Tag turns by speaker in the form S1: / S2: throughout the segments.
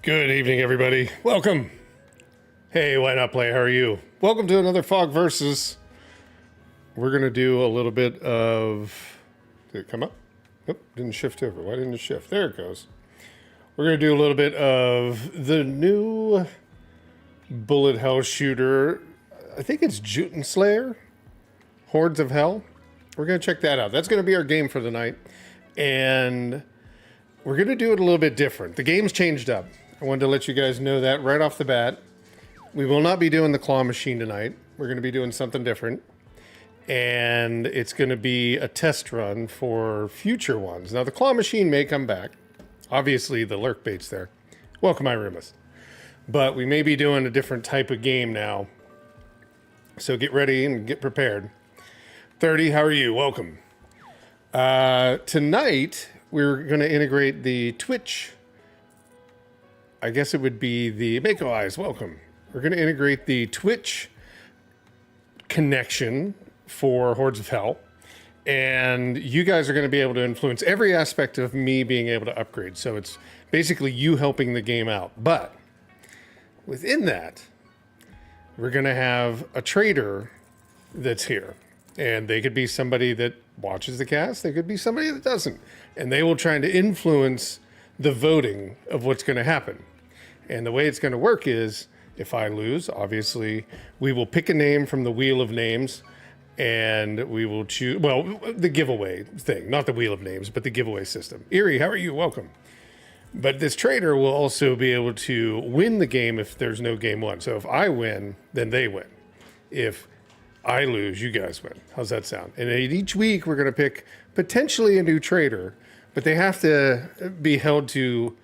S1: Good evening, everybody. Welcome. Hey, why not play? How are you? Welcome to another FoG Versus. We're going to do a little bit of... Did it come up? Nope, didn't shift over. Why didn't it shift? There it goes. We're going to do a little bit of the new bullet hell shooter. I think it's Jotunnslayer. Hordes of Hel. We're going to check that out. That's going to be our game for the night. And we're going to do it a little bit different. The game's changed up. I wanted to let you guys know that right off the bat. We will not be doing the claw machine tonight. We're going to be doing something different. And it's going to be a test run for future ones. Now, the claw machine may come back. Obviously, the lurk bait's there. Welcome, Irumus. But we may be doing a different type of game now. So get ready and get prepared. 30, how are you? Welcome. Tonight, we're going to integrate the Twitch. I guess it would be the Mako Eyes. Welcome. We're going to integrate the Twitch connection for Hordes of Hel. And you guys are going to be able to influence every aspect of me being able to upgrade. So it's basically you helping the game out. But within that, we're going to have a trader that's here. And they could be somebody that watches the cast. They could be somebody that doesn't. And they will try to influence the voting of what's going to happen. And the way it's going to work is, if I lose, obviously, we will pick a name from the Wheel of Names, and we will choose, well, the giveaway thing, not the Wheel of Names, but the giveaway system. Erie, how are you? Welcome. But this trader will also be able to win the game if there's no game one. So if I win, then they win. If I lose, you guys win. How's that sound? And each week, we're going to pick potentially a new trader, but they have to be held to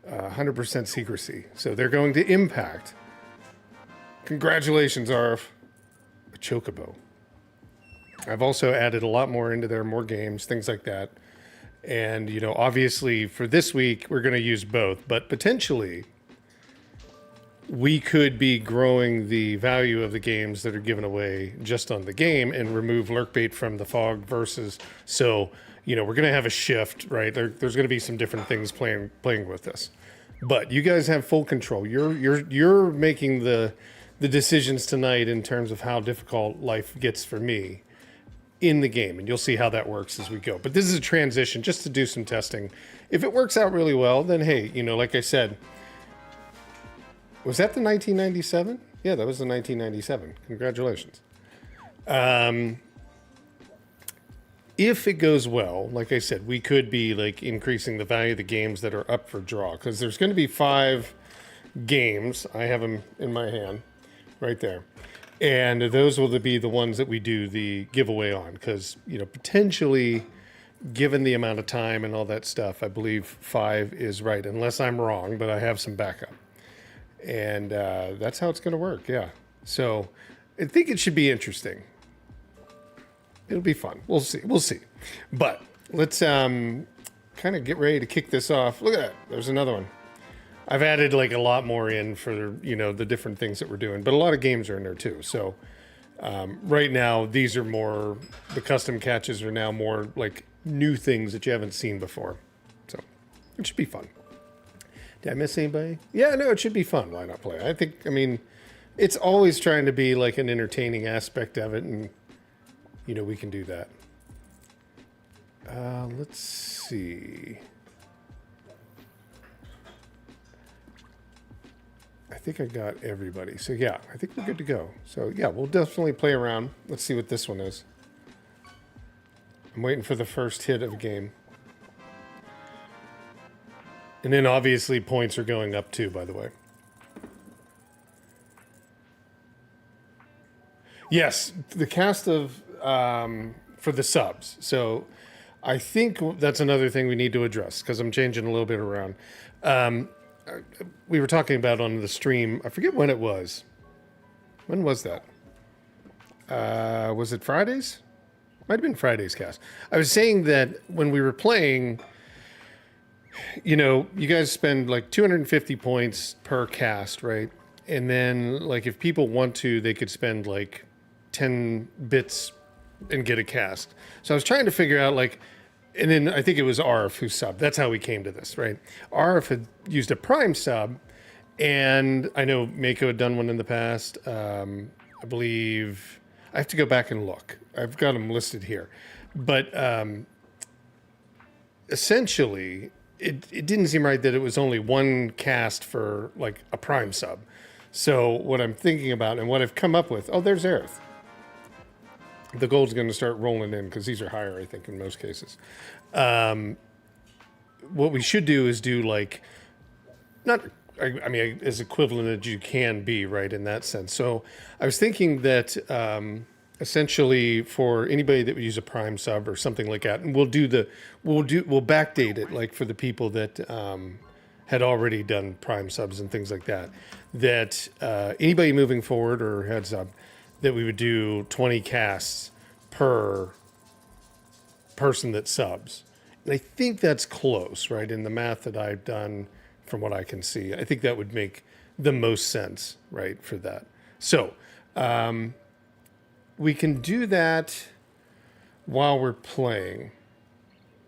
S1: 100% secrecy. So they're going to impact. Congratulations, Arf. A chocobo. I've also added a lot more into there, more games, things like that. And, you know, obviously for this week, we're going to use both, but potentially we could be growing the value of the games that are given away just on the game and remove lurkbait from the FoG versus. So, you know, we're going to have a shift, right? There's going to be some different things playing with this, but you guys have full control. You're making the decisions tonight in terms of how difficult life gets for me in the game, and you'll see how that works as we go. But this is a transition just to do some testing. If it works out really well, then hey, you know, like I said, was that the 1997? Yeah, that was the 1997. Congratulations. If it goes well, like I said, we could be like increasing the value of the games that are up for draw, because there's going to be 5 games. I have them in my hand right there. And those will be the ones that we do the giveaway on, because, you know, potentially, given the amount of time and all that stuff, I believe 5 is right, unless I'm wrong, but I have some backup. And that's how it's going to work, yeah. So I think it should be interesting. It'll be fun. We'll see. But let's kind of get ready to kick this off. Look at that. There's another one. I've added like a lot more in for, you know, the different things that we're doing, but a lot of games are in there too. So right now, these are more, the custom catches are now more like new things that you haven't seen before. So it should be fun. Did I miss anybody? Yeah, no, it should be fun. Why not play? I mean, it's always trying to be like an entertaining aspect of it, and, you know, we can do that. Let's see. I think I got everybody. So, yeah, I think we're good to go. So, yeah, we'll definitely play around. Let's see what this one is. I'm waiting for the first hit of a game. And then, obviously, points are going up, too, by the way. Yes, the cast of... for the subs. So, I think that's another thing we need to address, because I'm changing a little bit around. We were talking about on the stream, I forget when it was. When was that? Was it Fridays? Might have been Friday's cast. I was saying that when we were playing, you know, you guys spend like 250 points per cast, right? And then, like, if people want to, they could spend like 10 bits and get a cast. So I was trying to figure out, like, and then I think it was Arf who subbed. That's how we came to this, right? Arf had used a Prime sub, And I know Mako had done one in the past. I believe I have to go back and look. I've got them listed here. But essentially, it didn't seem right that it was only one cast for like a Prime sub. So what I'm thinking about and what I've come up with, oh, there's Aerith. The gold's going to start rolling in because these are higher, I think, in most cases. What we should do is do like, not, I mean, as equivalent as you can be, right, in that sense. So I was thinking that essentially for anybody that would use a Prime sub or something like that, and we'll backdate it like for the people that had already done Prime subs and things like that, that anybody moving forward or heads up, that we would do 20 casts per person that subs. And I think that's close, right? In the math that I've done from what I can see, I think that would make the most sense, right, for that. So we can do that while we're playing.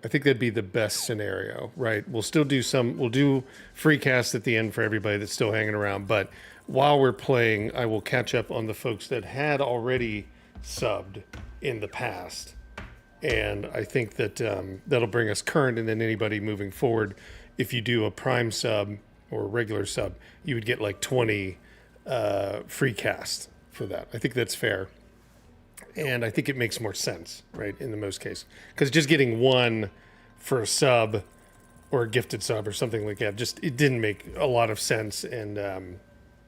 S1: I think that'd be the best scenario, right? We'll do free casts at the end for everybody that's still hanging around, but while we're playing, I will catch up on the folks that had already subbed in the past. And I think that that'll bring us current, and then anybody moving forward, if you do a Prime sub or a regular sub, you would get like 20 free casts for that. I think that's fair. And I think it makes more sense, right, in the most case. Because just getting one for a sub or a gifted sub or something like that, it didn't make a lot of sense, and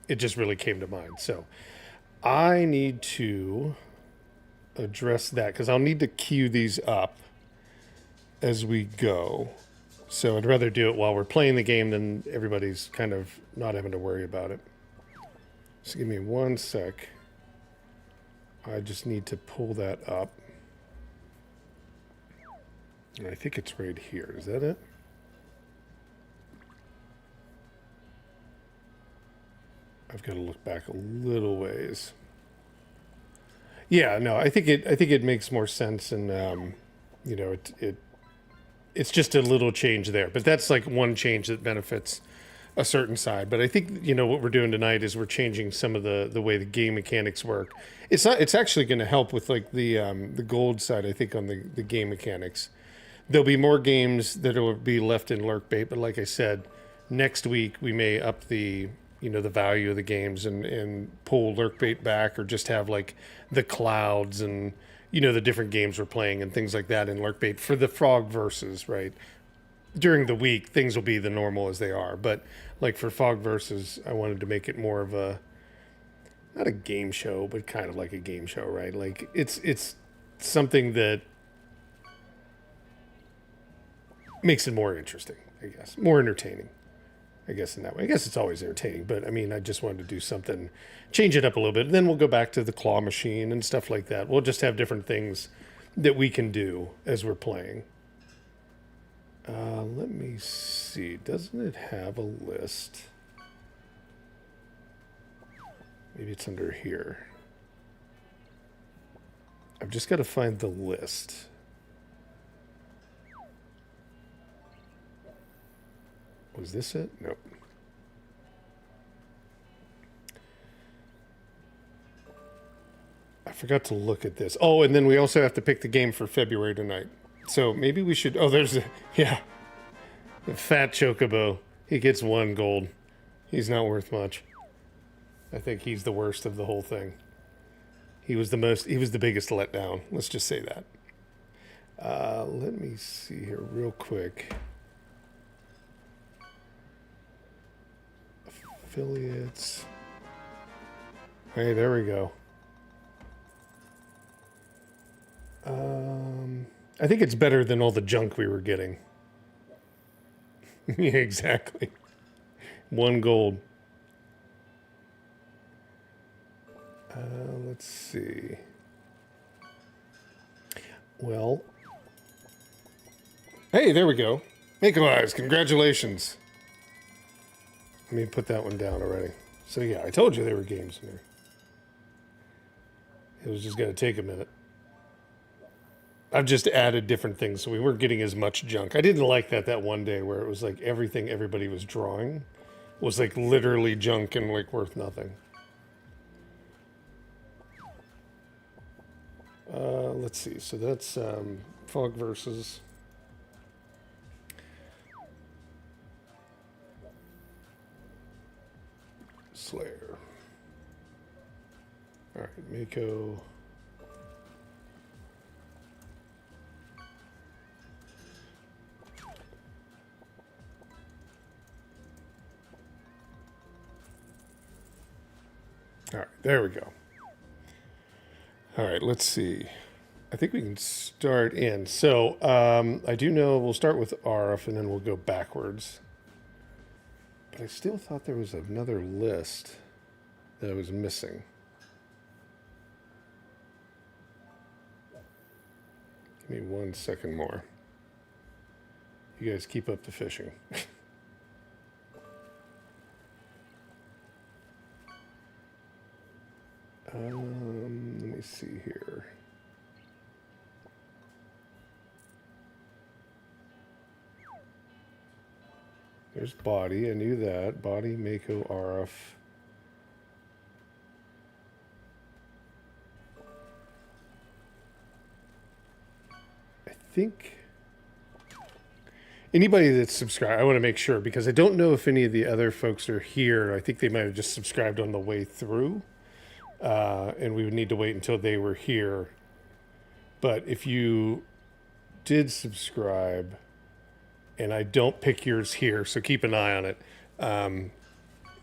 S1: it just really came to mind. So I need to address that because I'll need to queue these up as we go. So I'd rather do it while we're playing the game than everybody's kind of not having to worry about it. So give me 1 sec. I just need to pull that up. And I think it's right here. Is that it? I've got to look back a little ways. Yeah, no, I think it makes more sense, and you know, it's just a little change there. But that's like one change that benefits a certain side. But I think, you know, what we're doing tonight is we're changing some of the way the game mechanics work. It's actually going to help with like the gold side, I think, on the game mechanics. There'll be more games that will be left in lurk bait, but like I said, next week we may up the value of the games and pull lurk bait back, or just have like the clouds and, you know, the different games we're playing and things like that in lurk bait for the FoG versus, right? During the week, things will be the normal as they are. But like for FoG versus, I wanted to make it more of a, not a game show, but kind of like a game show, right? Like it's something that makes it more interesting, I guess. More entertaining, I guess, in that way. I guess it's always entertaining, but I mean, I just wanted to do something, change it up a little bit. And then we'll go back to the claw machine and stuff like that. We'll just have different things that we can do as we're playing. Let me see. Doesn't it have a list? Maybe it's under here. I've just got to find the list. Was this it? Nope. I forgot to look at this. Oh, and then we also have to pick the game for February tonight. So maybe we should... Oh, there's a... Yeah. The fat chocobo. He gets 1 gold. He's not worth much. I think he's the worst of the whole thing. He was the biggest letdown. Let's just say that. Let me see here real quick. Affiliates. Hey, there we go. I think it's better than all the junk we were getting. Yeah, exactly. 1 gold. Let's see. Well. Hey, there we go. Nikolai's, congratulations. Let me put that one down already. So yeah, I told you there were games in there. It was just going to take a minute. I've just added different things so we weren't getting as much junk. I didn't like that one day where it was like everything everybody was drawing. was like literally junk and like worth nothing. Let's see. So that's FoG versus Slayer. All right, Mako. All right, there we go. All right, let's see. I think we can start in. So I do know we'll start with Arf and then we'll go backwards. But I still thought there was another list that I was missing. Give me 1 second more. You guys keep up the fishing. Let me see here. There's body. I knew that. Body, Mako, RF. I think anybody that's subscribed, I want to make sure because I don't know if any of the other folks are here. I think they might have just subscribed on the way through. And we would need to wait until they were here. But if you did subscribe, and I don't pick yours here, so keep an eye on it,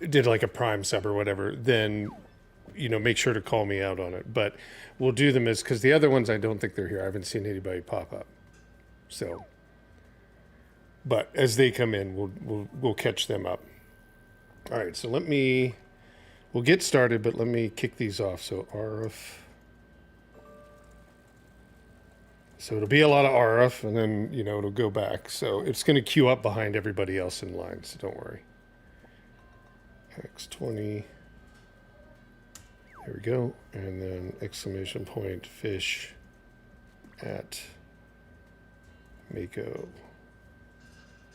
S1: did like a Prime sub or whatever, then, you know, make sure to call me out on it. But we'll do them as, because the other ones I don't think they're here. I haven't seen anybody pop up. So, but as they come in, we'll catch them up. All right, so we'll get started, but let me kick these off. So RF. So it'll be a lot of RF, and then, you know, it'll go back. So it's going to queue up behind everybody else in line, so don't worry. X20. There we go. And then exclamation point fish at Mako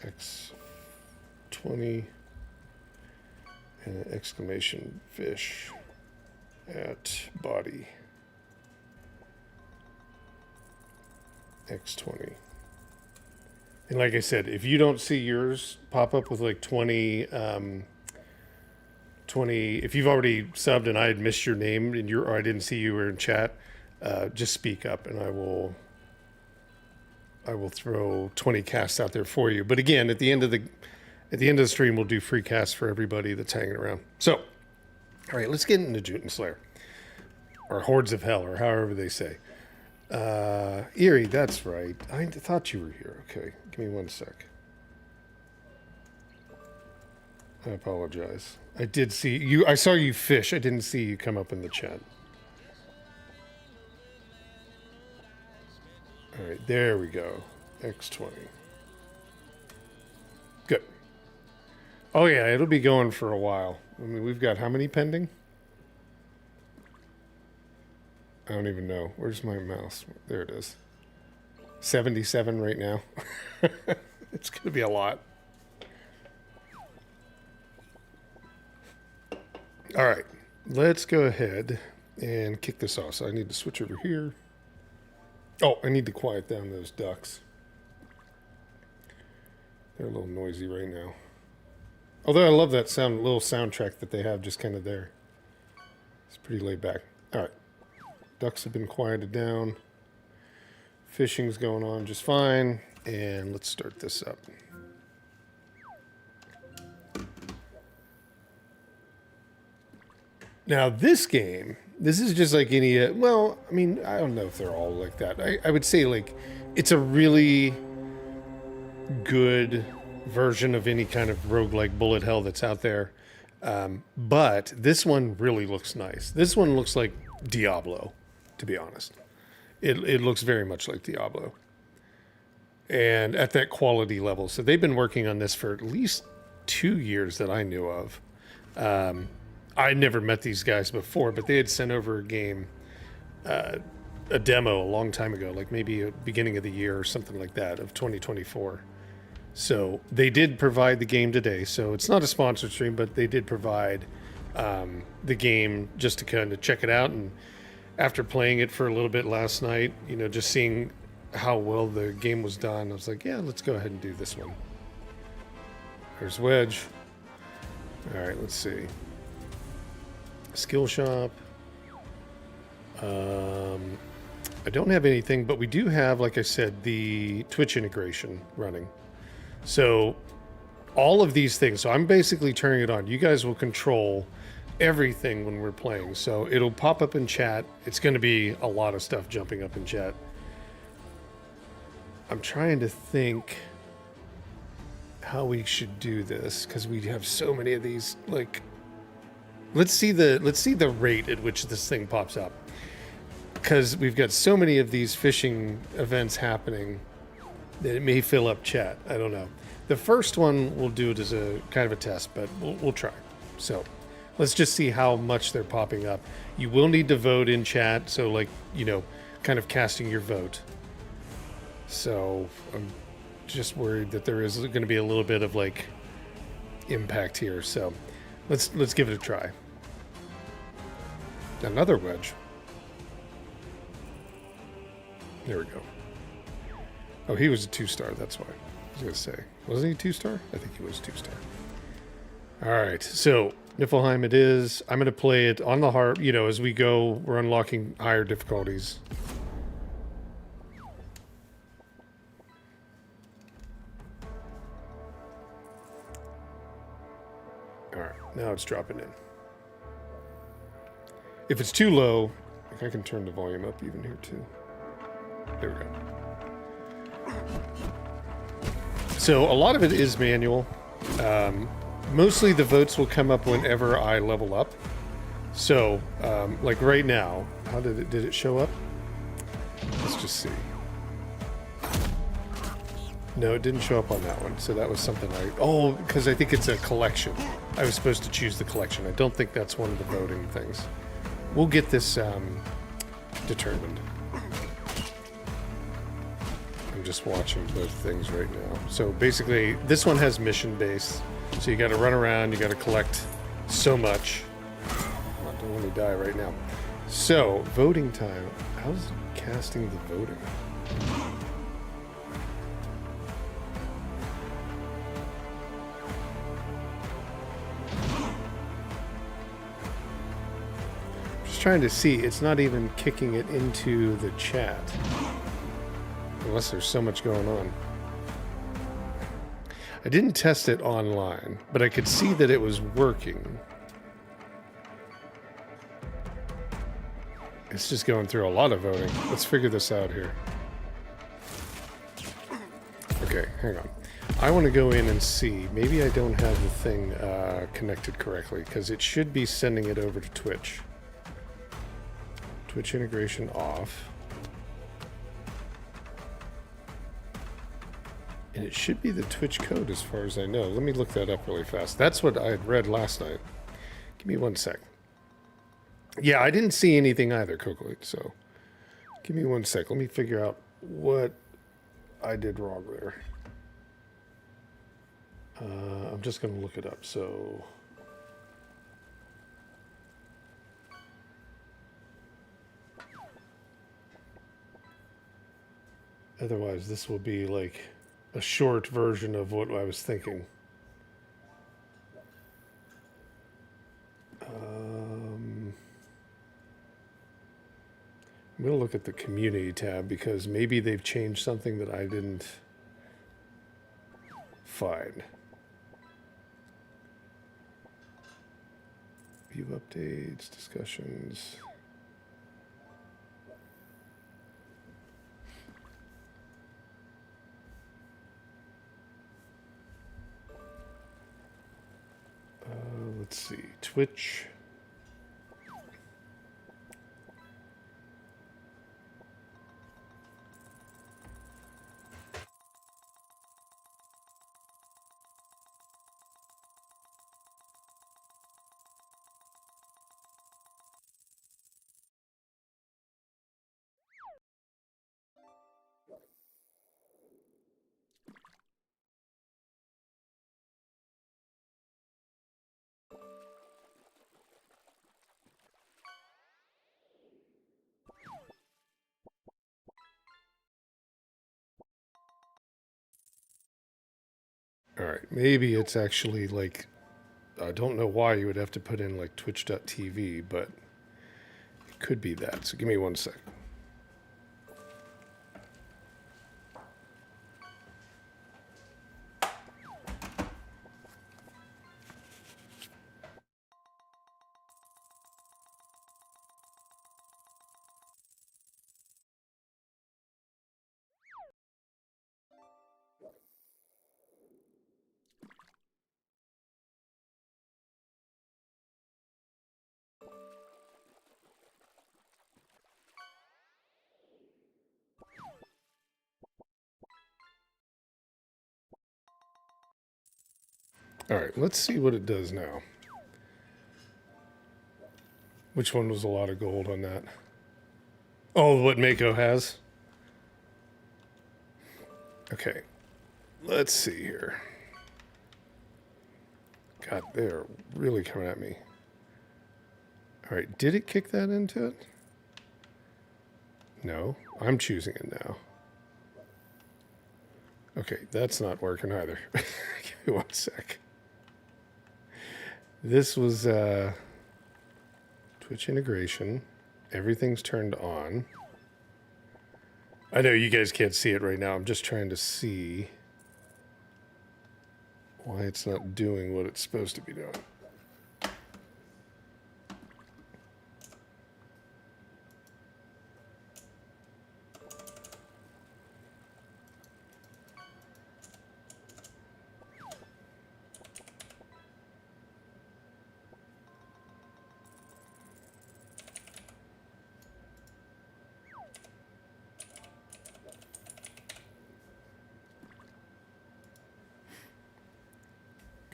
S1: X20. And an exclamation fish at body X20. And like I said, if you don't see yours pop up with like 20, if you've already subbed and I had missed your name and or I didn't see you were in chat, just speak up and I will throw 20 casts out there for you. But again, at the end of the stream, we'll do free casts for everybody that's hanging around. So, all right, let's get into Jotunnslayer. Or Hordes of Hel, or however they say. Eerie, that's right. I thought you were here. Okay, give me 1 sec. I apologize. I did see you. I saw you fish. I didn't see you come up in the chat. All right, there we go. X20. Good. Oh, yeah, it'll be going for a while. I mean, we've got how many pending? I don't even know. Where's my mouse? There it is. 77 right now. It's going to be a lot. All right. Let's go ahead and kick this off. So I need to switch over here. Oh, I need to quiet down those ducks. They're a little noisy right now. Although I love that little soundtrack that they have just kind of there. It's pretty laid back. All right. Ducks have been quieted down. Fishing's going on just fine. And let's start this up. Now, this game, this is just like any... well, I mean, I don't know if they're all like that. I would say, like, it's a really good version of any kind of roguelike bullet hell that's out there. But this one really looks nice. This one looks like Diablo, to be honest. It looks very much like Diablo. And at that quality level. So they've been working on this for at least 2 years that I knew of. I never met these guys before, but they had sent over a game, a demo a long time ago, like maybe a beginning of the year or something like that, of 2024. So they did provide the game today. So it's not a sponsored stream, but they did provide the game just to kind of check it out. And after playing it for a little bit last night, you know, just seeing how well the game was done, I was like, yeah, let's go ahead and do this one. There's Wedge. All right, let's see. Skill shop. I don't have anything, but we do have, like I said, the Twitch integration running. So all of these things, so I'm basically turning it on. You guys will control everything when we're playing. So it'll pop up in chat. It's going to be a lot of stuff jumping up in chat. I'm trying to think how we should do this because we have so many of these. Like, let's see the rate at which this thing pops up, because we've got so many of these fishing events happening that it may fill up chat. I don't know. The first one we'll do it as a kind of a test, but we'll try. So let's just see how much they're popping up. You will need to vote in chat, so like, you know, kind of casting your vote. So I'm just worried that there is going to be a little bit of like impact here. So let's give it a try. Another wedge. There we go. Oh, he was a 2-star, that's why. I was going to say. Wasn't he a 2-star? I think he was 2-star. All right, so Niflheim it is. I'm going to play it on the hard, you know, as we go, we're unlocking higher difficulties. All right, now it's dropping in. If it's too low, I can turn the volume up even here too. There we go. So a lot of it is manual. Mostly the votes will come up whenever I level up. So, like right now, how did it show up? Let's just see. No, it didn't show up on that one. So that was something because I think it's a collection. I was supposed to choose the collection. I don't think that's one of the voting things. We'll get this determined. I'm just watching both things right now. So basically, this one has mission base. So you got to run around, you got to collect so much. I don't want to die right now. So, voting time. How's casting the voting? Just trying to see. It's not even kicking it into the chat. Unless there's so much going on. I didn't test it online, but I could see that it was working. It's just going through a lot of voting. Let's figure this out here. Okay, hang on. I want to go in and see. Maybe I don't have the thing connected correctly, because it should be sending it over to Twitch. Twitch integration off. And it should be the Twitch code as far as I know. Let me look that up really fast. That's what I had read last night. Give me 1 sec. Yeah, I didn't see anything either, Cocolate, so give me 1 sec. Let me figure out what I did wrong there. I'm just going to look it up, so... Otherwise, this will be like a short version of what I was thinking. I'm going to look at the community tab because maybe they've changed something that I didn't find. View updates, discussions. Let's see, Twitch. right, maybe it's actually like, I don't know why you would have to put in like twitch.tv, but it could be that. So give me 1 sec. All right, let's see what it does now. Which one was a lot of gold on that? Oh, what Mako has? Okay, let's see here. God, they're really coming at me. All right, did it kick that into it? No, I'm choosing it now. Okay, that's not working either. Give me 1 sec. This was Twitch integration. Everything's turned on. I know you guys can't see it right now. I'm just trying to see why it's not doing what it's supposed to be doing.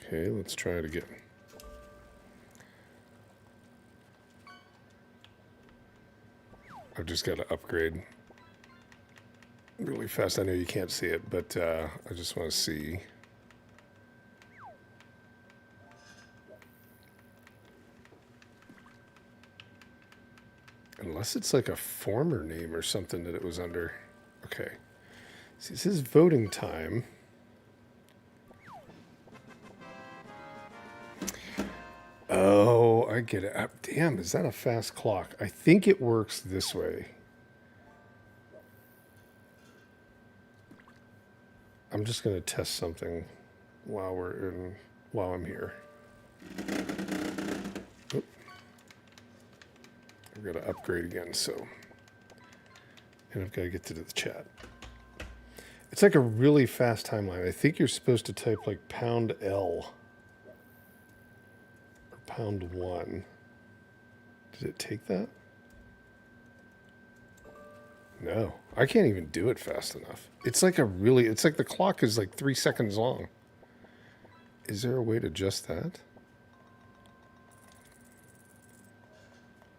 S1: Okay, let's try it again. I've just got to upgrade really fast. I know you can't see it, but I just want to see. Unless it's like a former name or something that it was under. Okay. See, this is voting time. Oh, I get it. Damn, is that a fast clock? I think it works this way. I'm just going to test something while I'm here. Oop. I've got to upgrade again, so. And I've got to get to the chat. It's like a really fast timeline. I think you're supposed to type like #L. #1. Did it take that? No, I can't even do it fast enough. It's like it's like the clock is like 3 seconds long. Is there a way to adjust that?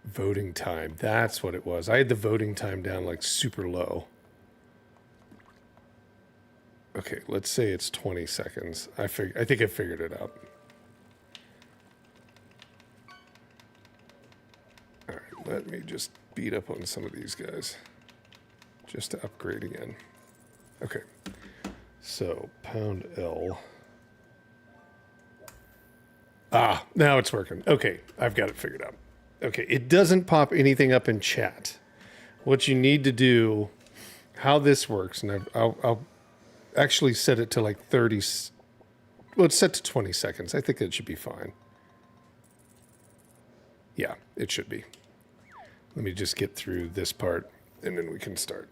S1: Voting time, that's what it was. I had the voting time down like super low. Okay, let's say it's 20 seconds. I think I figured it out. All right, let me just beat up on some of these guys just to upgrade again. Okay, so #L. Ah, now it's working. Okay, I've got it figured out. Okay, it doesn't pop anything up in chat. What you need to do, how this works, and I'll actually set it to like 30, well, it's set to 20 seconds. I think it should be fine. Yeah, it should be. Let me just get through this part, and then we can start.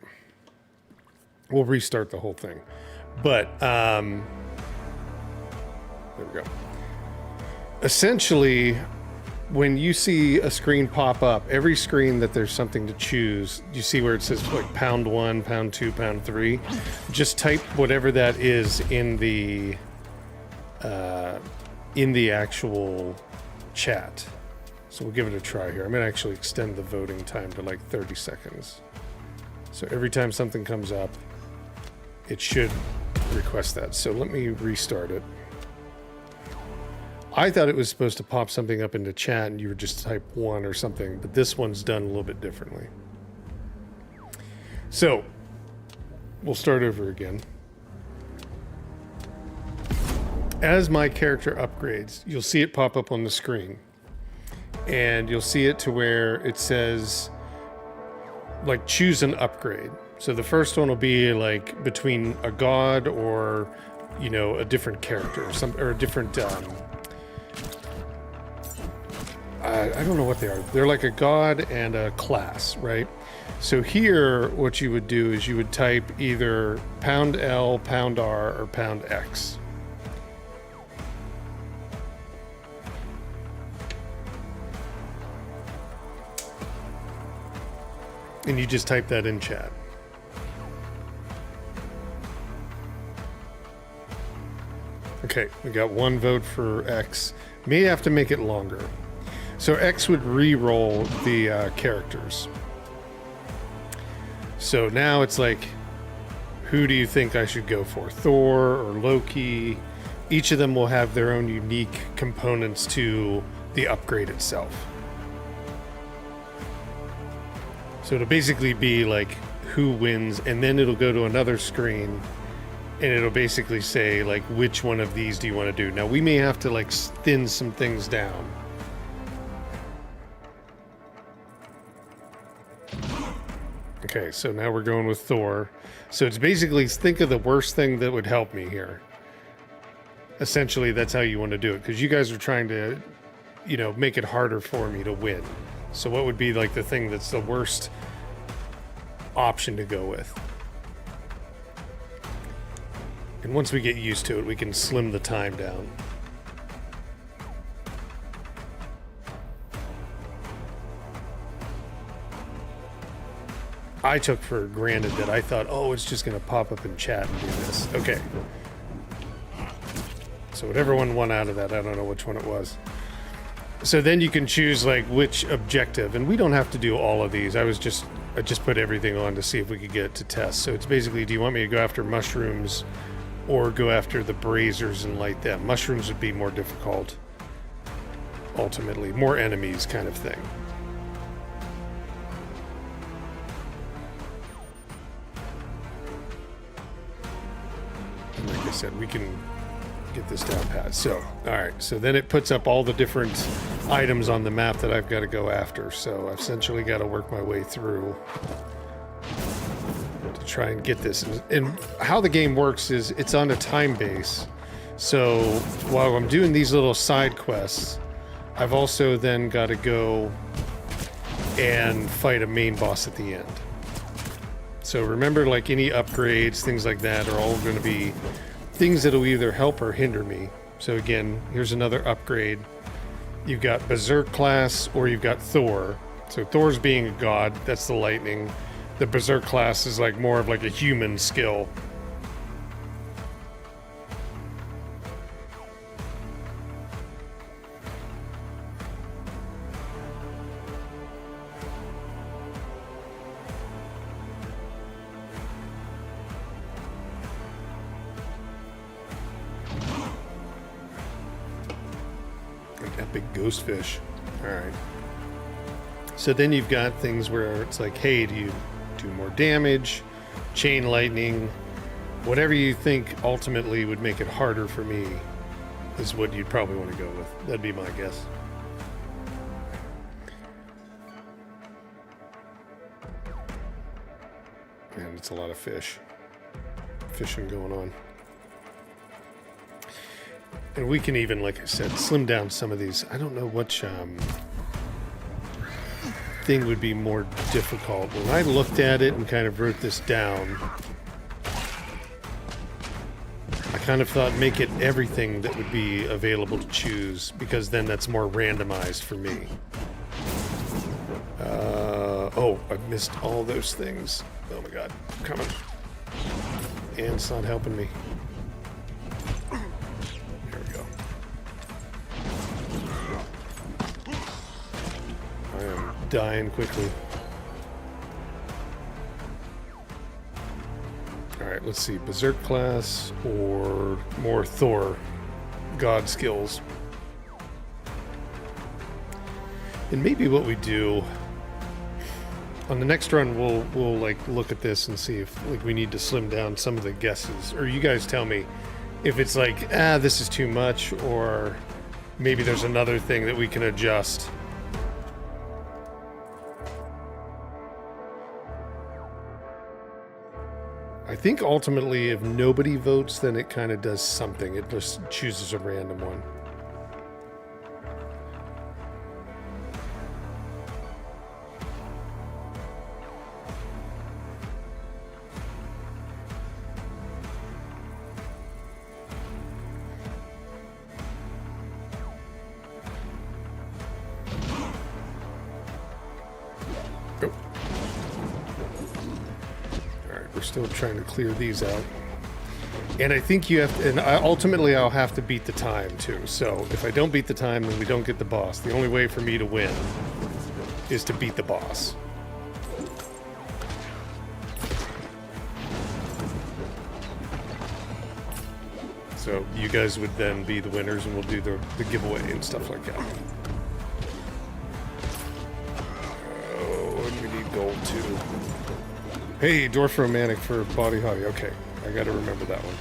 S1: We'll restart the whole thing. But, there we go. Essentially, when you see a screen pop up, every screen that there's something to choose, you see where it says like #1, #2, #3. Just type whatever that is in the actual chat. So we'll give it a try here. I'm gonna actually extend the voting time to like 30 seconds. So every time something comes up, it should request that. So let me restart it. I thought it was supposed to pop something up into chat and you would just type 1 or something, but this one's done a little bit differently. So, we'll start over again. as my character upgrades, you'll see it pop up on the screen. And you'll see it to where it says, like, choose an upgrade. So the first one will be like between a god or, you know, a different character or a different, I don't know what they are. They're like a god and a class, right? So here, what you would do is you would type either #L, #R, or #X. And you just type that in chat. Okay, we got one vote for X. May have to make it longer. So X would re-roll the characters. So now it's like, who do you think I should go for? Thor or Loki? Each of them will have their own unique components to the upgrade itself. So it'll basically be like who wins, and then it'll go to another screen and it'll basically say like which one of these do you want to do. Now we may have to like thin some things down. Okay, so now we're going with Thor. So it's basically, think of the worst thing that would help me here. Essentially, that's how you want to do it, because you guys are trying to, you know, make it harder for me to win. So what would be like the thing that's the worst option to go with? And once we get used to it, we can slim the time down. I took for granted that I thought, oh, it's just going to pop up in chat and do this. Okay. So whatever one won out of that, I don't know which one it was. So then you can choose like which objective, and we don't have to do all of these. I just put everything on to see if we could get it to test. So it's basically, do you want me to go after mushrooms or go after the braziers and light them? Mushrooms would be more difficult, ultimately. More enemies kind of thing. Like I said, we can get this down pat. So, all right. So then it puts up all the different items on the map that I've got to go after. So I've essentially got to work my way through to try and get this. And how the game works is it's on a time base. So while I'm doing these little side quests, I've also then got to go and fight a main boss at the end. So remember, like any upgrades, things like that are all going to be things that will either help or hinder me. So again, here's another upgrade. You've got Berserk class or you've got Thor. So Thor's being a god, that's the lightning. The Berserk class is like more of like a human skill. Epic ghost fish. All right. So then you've got things where it's like, hey, do you do more damage, chain lightning, whatever you think ultimately would make it harder for me is what you'd probably want to go with. That'd be my guess. Man, it's a lot of fishing going on. And we can even, like I said, slim down some of these. I don't know which thing would be more difficult. When I looked at it and kind of wrote this down, I kind of thought make it everything that would be available to choose, because then that's more randomized for me. Oh, I've missed all those things. Oh my god, come on. And it's not helping me. Dying quickly. Alright, let's see. Berserk class or more Thor god skills. And maybe what we do on the next run, we'll like look at this and see if like we need to slim down some of the guesses. Or you guys tell me, if it's like, this is too much, or maybe there's another thing that we can adjust. I think ultimately if nobody votes, then it kind of does something. It just chooses a random one. Still trying to clear these out. And I think you have to, and ultimately I'll have to beat the time too. So if I don't beat the time, then we don't get the boss. The only way for me to win is to beat the boss. So you guys would then be the winners and we'll do the giveaway and stuff like that. Oh, and we need gold too. Hey, Dwarf Romantic for Body Hottie. Okay, I gotta remember that one.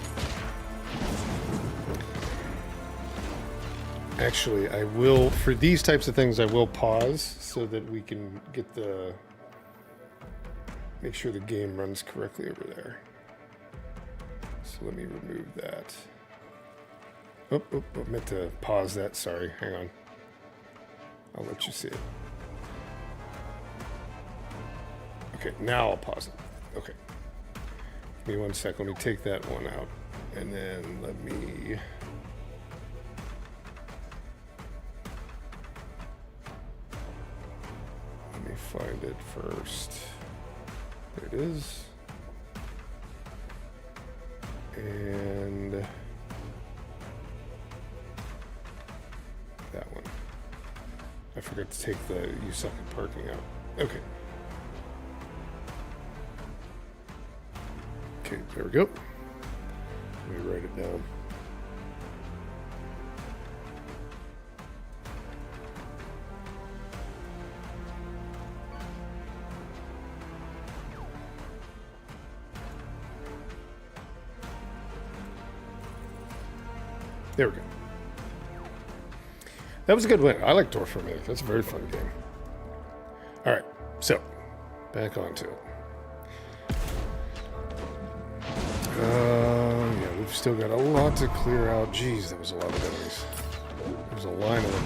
S1: Actually, I will, for these types of things, I will pause so that we can get make sure the game runs correctly over there. So let me remove that. Oh, I meant to pause that, sorry, hang on. I'll let you see it. Okay, now I'll pause it. Okay. Give me 1 sec. Let me take that one out. And then let me... find it first. There it is. And... that one. I forgot to take the you suck at parking out. Okay. Okay, there we go. Let me write it down. There we go. That was a good win. I like Dwarf Romantic. That's a very fun game. All right, so back onto it. Yeah, we've still got a lot to clear out. Jeez, that was a lot of enemies. There's a line of them.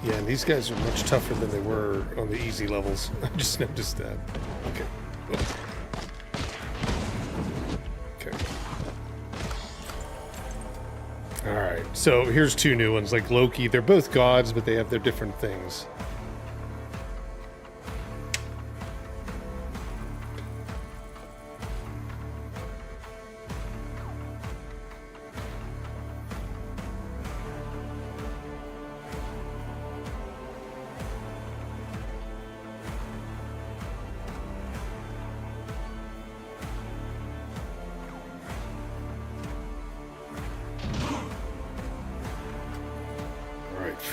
S1: Yeah, and these guys are much tougher than they were on the easy levels. I just noticed that. Okay. Oh. Okay. Alright, so here's two new ones, like Loki. They're both gods, but they have their different things.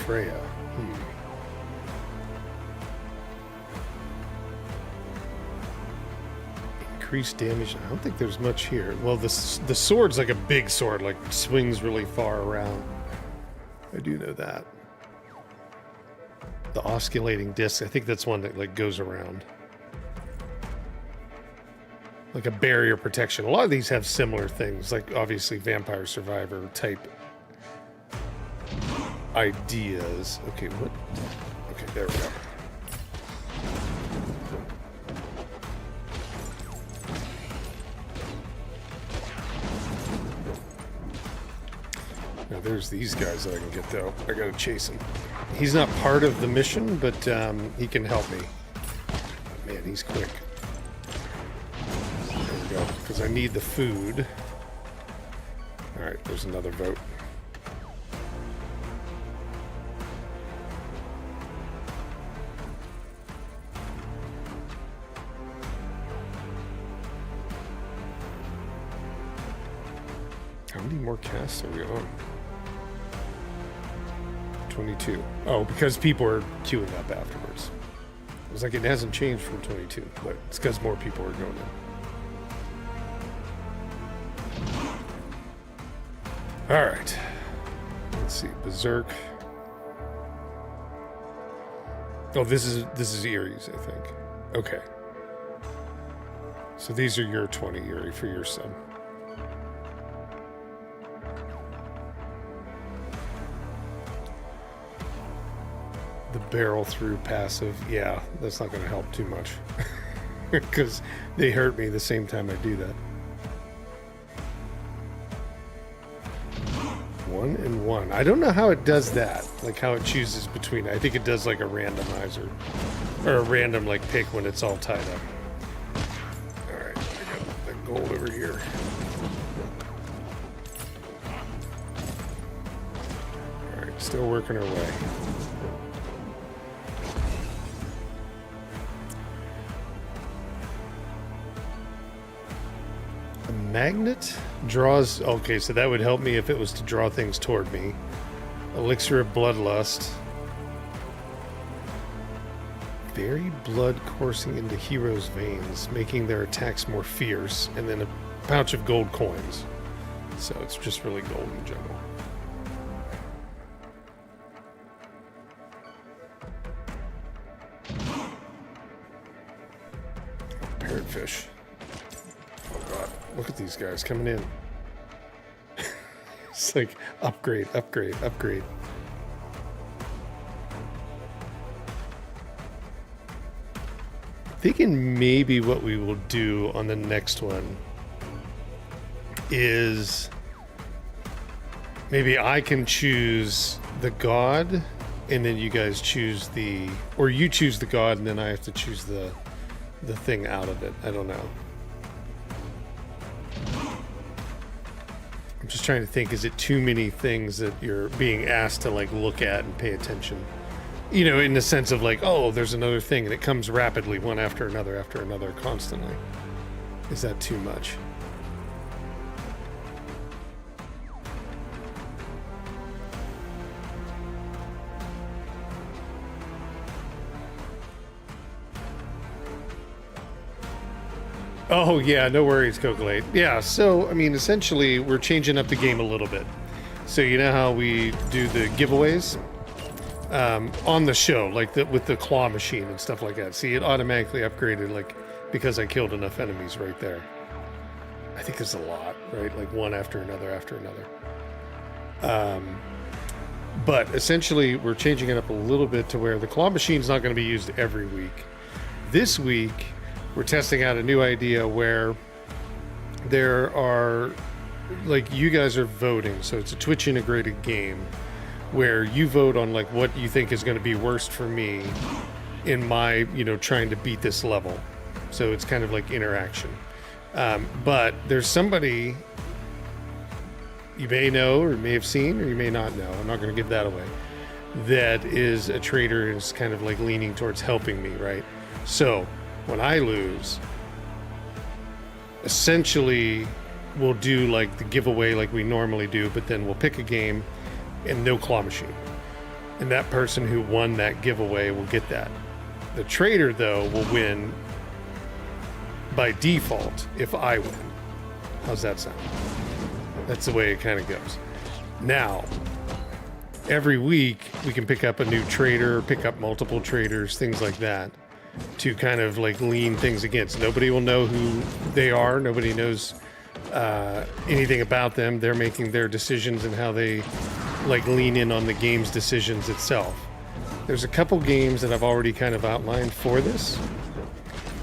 S1: Freya. Increased damage. I don't think there's much here. Well, the sword's like a big sword, like swings really far around. I do know that. The osculating disc, I think that's one that like goes around. Like a barrier protection. A lot of these have similar things, like obviously Vampire Survivor type ideas. Okay, what? Okay, there we go. Now there's these guys that I can get though. I gotta chase him. He's not part of the mission, but he can help me. Man, he's quick. There we go. Because I need the food. Alright, there's another vote. How many more casts are we on? 22. Oh, because people are queuing up afterwards. It was like it hasn't changed from 22, but it's because more people are going in. All right. Let's see. Berserk. Oh, this is Erie's, I think. Okay. So these are your 20, Erie, for your sub. The barrel through passive. Yeah, that's not going to help too much. Because they hurt me the same time I do that. 1 and 1. I don't know how it does that. Like how it chooses between. I think it does like a randomizer. Or a random like pick when it's all tied up. Alright, I got the gold over here. Alright, still working our way. Magnet draws. Okay, so that would help me if it was to draw things toward me. Elixir of Bloodlust. Very blood coursing into heroes' veins, making their attacks more fierce. And then a pouch of gold coins. So it's just really gold in general. Parrotfish. Look at these guys coming in. It's like upgrade, upgrade, upgrade. Thinking maybe what we will do on the next one is maybe I can choose the god and then you guys choose the, or you choose the god and then I have to choose the thing out of it. I don't know. I'm just trying to think, is it too many things that you're being asked to like look at and pay attention? You know, in the sense of like, oh, there's another thing and it comes rapidly one after another constantly. Is that too much? Oh, yeah, no worries, Cocolate. Yeah, so, I mean, essentially, we're changing up the game a little bit. So, you know how we do the giveaways on the show, like with the claw machine and stuff like that. See, it automatically upgraded, like, because I killed enough enemies right there. I think there's a lot, right? Like, one after another after another. But, essentially, we're changing it up a little bit to where the claw machine's not going to be used every week. This week, we're testing out a new idea where there are, like, you guys are voting. So it's a Twitch integrated game where you vote on like what you think is going to be worst for me in my, you know, trying to beat this level. So it's kind of like interaction. But there's somebody you may know or may have seen or you may not know. I'm not going to give that away. That is a trader and is kind of like leaning towards helping me, right? So when I lose, essentially we'll do like the giveaway like we normally do, but then we'll pick a game and no claw machine. And that person who won that giveaway will get that. The trader, though, will win by default if I win. How's that sound? That's the way it kind of goes. Now, every week we can pick up a new trader, pick up multiple traders, things like that, to kind of like lean things against. Nobody will know who they are. Nobody knows anything about them. They're making their decisions and how they like lean in on the game's decisions itself. There's a couple games that I've already kind of outlined for this.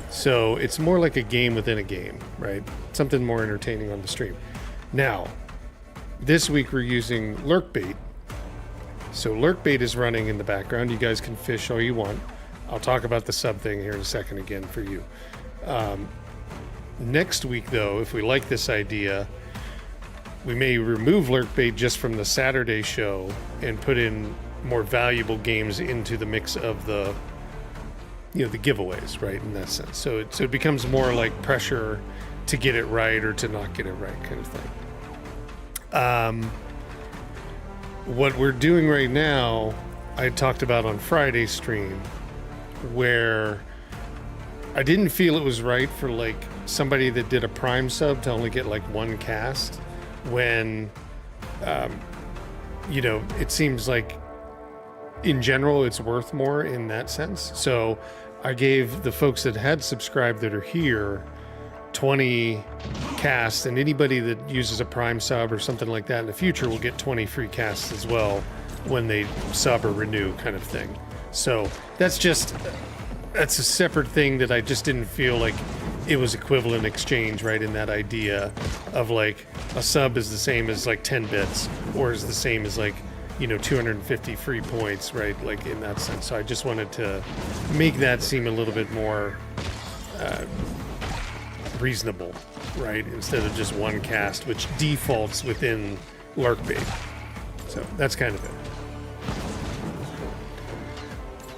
S1: So it's more like a game within a game, right? Something more entertaining on the stream. Now, this week we're using Lurkbait. So Lurkbait is running in the background. You guys can fish all you want. I'll talk about the sub thing here in a second again for you. Next week, though, if we like this idea, we may remove Lurkbait just from the Saturday show and put in more valuable games into the mix of the, you know, the giveaways, right, in that sense. So it becomes more like pressure to get it right or to not get it right kind of thing. What we're doing right now, I talked about on Friday's stream, where I didn't feel it was right for like somebody that did a Prime sub to only get like one cast when you know, it seems like in general it's worth more in that sense. So I gave the folks that had subscribed that are here 20 casts, and anybody that uses a Prime sub or something like that in the future will get 20 free casts as well when they sub or renew, kind of thing. So that's a separate thing that I just didn't feel like it was equivalent exchange, right? In that idea of like a sub is the same as like 10 bits or is the same as like, you know, 250 free points, right? Like in that sense. So I just wanted to make that seem a little bit more reasonable, right? Instead of just one cast, which defaults within Lurkbait. So that's kind of it.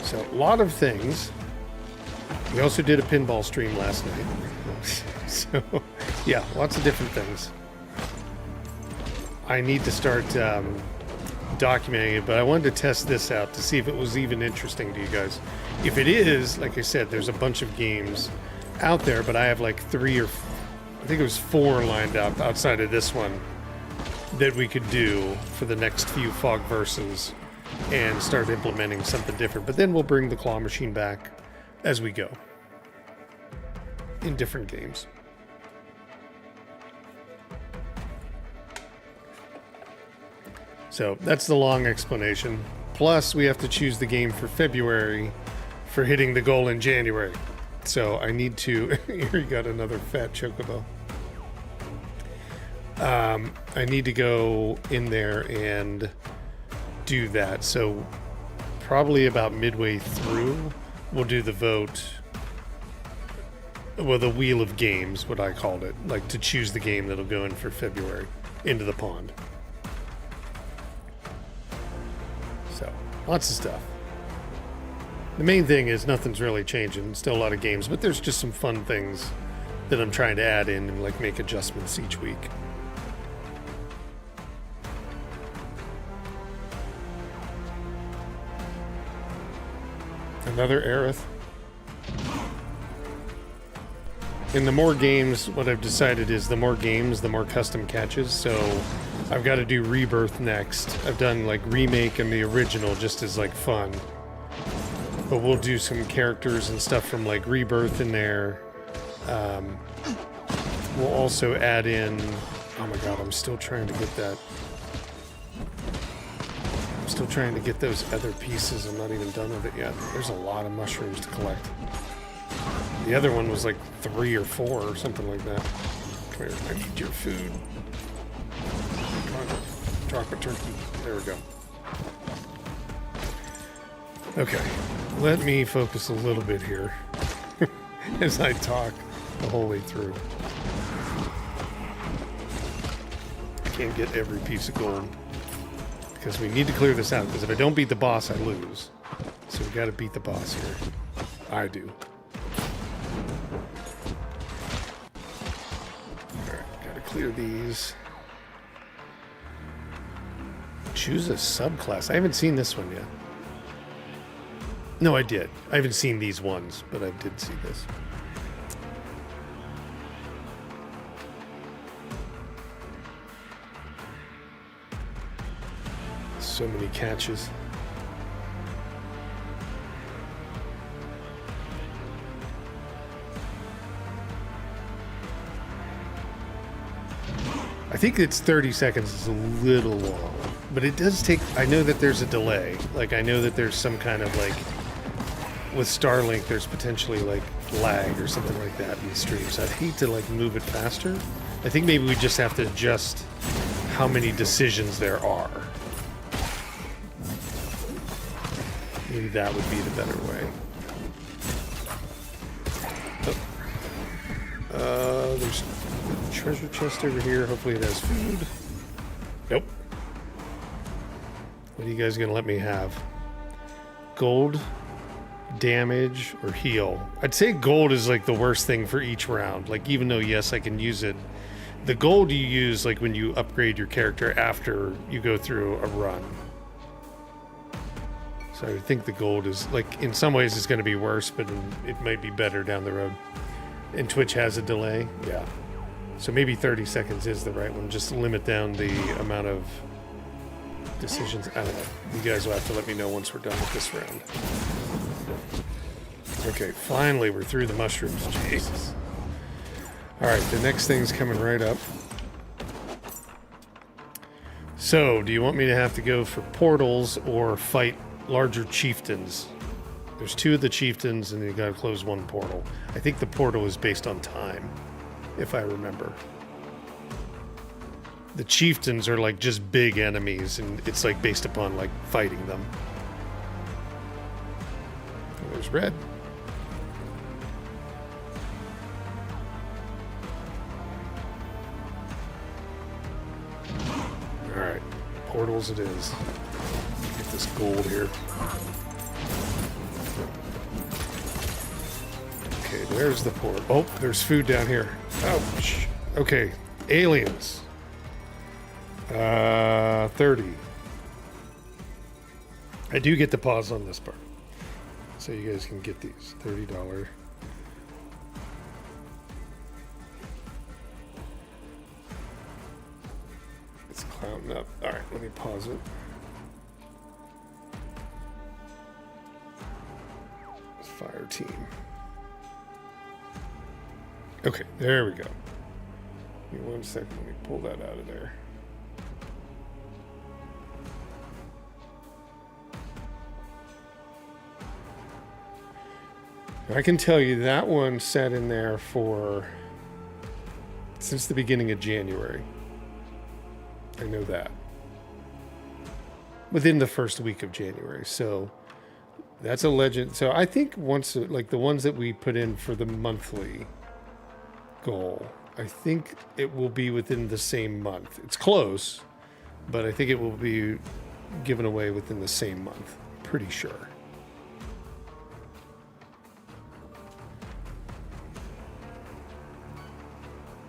S1: So a lot of things. We also did a pinball stream last night. So yeah, lots of different things. I need to start documenting it, but I wanted to test this out to see if it was even interesting to you guys. If it is, like I said, there's a bunch of games out there, but I have like 3 or I think it was 4 lined up outside of this one that we could do for the next few FoG verses and start implementing something different. But then we'll bring the claw machine back as we go in different games. So that's the long explanation. Plus, we have to choose the game for February for hitting the goal in January. So I need to... Here you got another fat chocobo. I need to go in there and do that. So probably about midway through, we'll do the vote. Well, the wheel of games, what I called it. Like to choose the game that'll go in for February into the pond. So, lots of stuff. The main thing is nothing's really changing. Still a lot of games, but there's just some fun things that I'm trying to add in and like make adjustments each week. Another Aerith. In the more games, what I've decided is the more games, the more custom catches. So I've got to do Rebirth next. I've done like Remake and the original just as like fun. But we'll do some characters and stuff from like Rebirth in there. We'll also add in... Oh my god, I'm still trying to get that. I'm still trying to get those other pieces. I'm not even done with it yet. There's a lot of mushrooms to collect. The other one was like 3 or 4 or something like that. Come here, I need your food. Come on, drop a turkey. There we go. Okay, let me focus a little bit here as I talk the whole way through. I can't get every piece of gold because we need to clear this out, because if I don't beat the boss, I lose. So we got to beat the boss here. I do. Clear these. Choose a subclass. I haven't seen this one yet. No, I did. I haven't seen these ones, but I did see this. So many catches. I think it's 30 seconds is a little long, but it does take... I know that there's a delay. Like, I know that there's some kind of, like... With Starlink, there's potentially, like, lag or something like that in the stream, so I'd hate to, like, move it faster. I think maybe we just have to adjust how many decisions there are. Maybe that would be the better way. Oh. There's... treasure chest over here. Hopefully it has food. Nope. What are you guys gonna let me have? Gold, damage, or heal? I'd say gold is like the worst thing for each round. Like, even though yes, I can use it, the gold you use like when you upgrade your character after you go through a run. So I think the gold is like, in some ways it's going to be worse, but it might be better down the road. And Twitch has a delay. Yeah. So maybe 30 seconds is the right one. Just limit down the amount of decisions. I don't know. You guys will have to let me know once we're done with this round. Okay, finally we're through the mushrooms. Jesus. Alright, the next thing's coming right up. So, do you want me to have to go for portals or fight larger chieftains? There's 2 of the chieftains and you gotta close 1 portal. I think the portal is based on time, if I remember. The chieftains are like just big enemies and it's like based upon like fighting them. There's red. Alright, portals it is. Get this gold here. Okay, there's the port. Oh, there's food down here. Ouch. Okay, aliens. 30. I do get the pause on this part. So you guys can get these. $30. It's clouding up. Alright, let me pause it. Fire team. Okay, there we go. Give me 1 second. Let me pull that out of there. I can tell you that one sat in there for since the beginning of January. I know that. Within the first week of January. So that's a legend. So I think once, like the ones that we put in for the monthly goal, I think it will be within the same month. It's close, but I think it will be given away within the same month. Pretty sure.